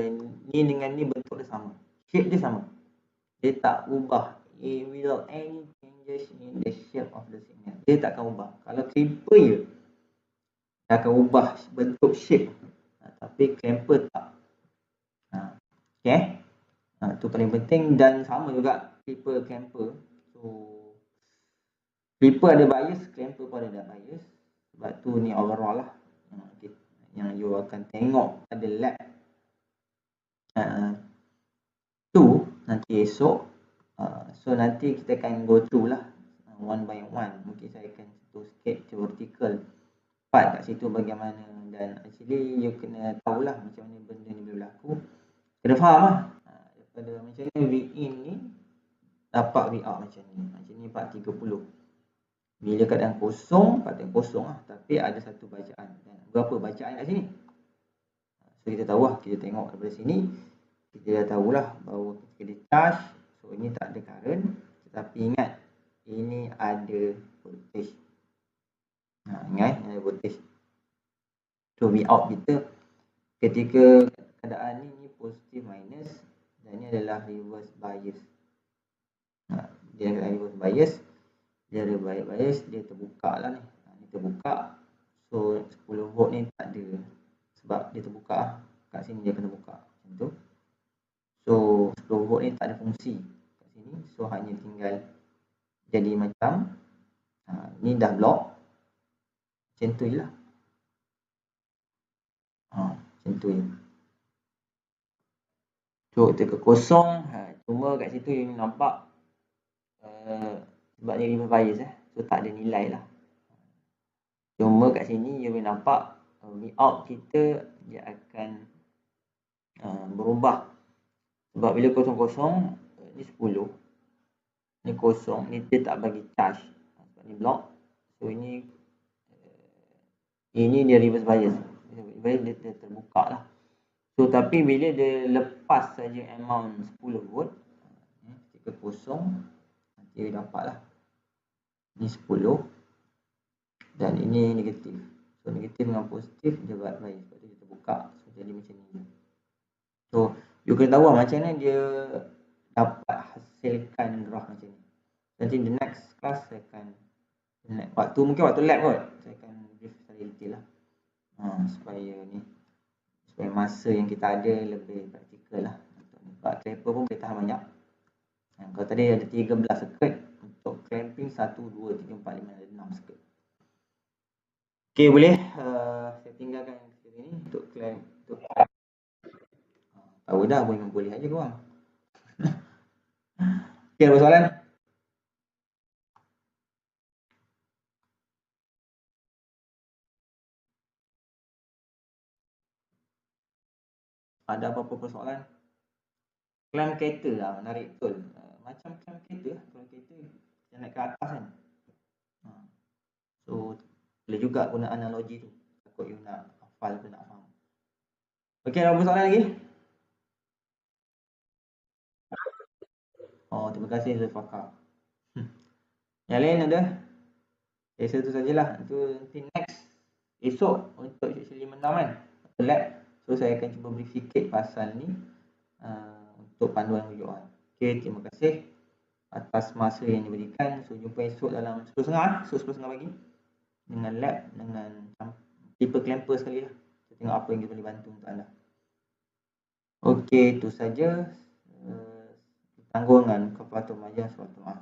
ni dengan ni bentuk dia sama. Shape dia sama. Dia tak ubah. Without any changes in the shape of the signal. Dia tak akan ubah. Kalau clamper je, dia akan ubah bentuk shape. Tapi clamper tak. Okay? Itu paling penting. Dan sama juga clipper clamper. So clipper ada bias, clamper pun ada bias. Sebab tu ni overall lah yang you akan tengok pada lab tu nanti esok. So nanti kita akan go through lah one by one. Mungkin saya akan sentuh sikit theoretical part kat situ bagaimana, dan actually you kena tahulah macam mana benda ni berlaku. Kena faham lah daripada macam ni V-in ni dapat V-out macam ni 430. Bila keadaan kosong, patut kosong lah, tapi ada satu bacaan. Dan berapa bacaan kat sini? So kita tahu lah, kita tengok daripada sini kita dah tahulah bahawa ketika dia charge, so ini tak ada current, tetapi ingat ini ada voltage. Ingat ada voltage. So V-out kita ketika keadaan ni positif minus, dan ini adalah reverse bias. Dia ada reverse bias, dia ada bias, dia terbuka lah ni. Ni terbuka, so 10 volt ni tak ada sebab dia terbuka. Kat sini dia kena buka macam tu. So 10 volt ni tak ada fungsi kat sini, so hanya tinggal jadi macam ni dah block macam tu je lah. Macam tu je. So ketika kosong, cuma kat situ you nampak sebab dia reverse bias so tak ada nilai lah. Cuma kat sini you boleh nampak V-out kita dia akan berubah. Sebab bila kosong-kosong ni 10, ni kosong, ni dia tak bagi charge sebab ni block. So ini dia reverse bias. Dia terbuka lah. So tapi bila dia lepas saja amount 10 volt, ketika kosong, nanti dia dapat lah ni 10 dan ini negatif. So negatif dengan positif dia buat bias, sebab tu dia terbuka. So jadi macam ni. So you kena tahu macam mana dia dapat hasilkan graf macam ni. Nanti the next class saya akan mungkin waktu lab kot, saya akan brief secara detail lah supaya masa yang kita ada lebih praktikal lah. Sebab clamper pun boleh tahan banyak. Kalau tadi ada 13 circuit, untuk clamping 1, 2, 3, 4, 5, ada 6 circuit. Okay, boleh saya tinggalkan ini untuk clamp. Tahu dah, boleh aja korang. Okay, ada soalan? Ada apa-apa persoalan? Clamp kereta lah, menarik betul. Macam clamp kereta, kalau kereta yang naik ke atas kan. So boleh juga guna analogi tu. Takut you nak hafal ke nak faham. Okay, ada persoalan lagi? Terima kasih Zulfaqar. Yang lain ada? Satu sajalah. Itu nanti next esok untuk sesi 5-6 kan, lab. So saya akan cuba brief sikit pasal ni untuk panduan rujukan. Okay, terima kasih atas masa yang diberikan. So jumpa esok dalam 10.30 pagi dengan lab, dengan tipe clamper sekali lah. Kita tengok apa yang kita boleh bantu untuk anda. Okay, itu saja. Tanggungan kepada majas waktu mas.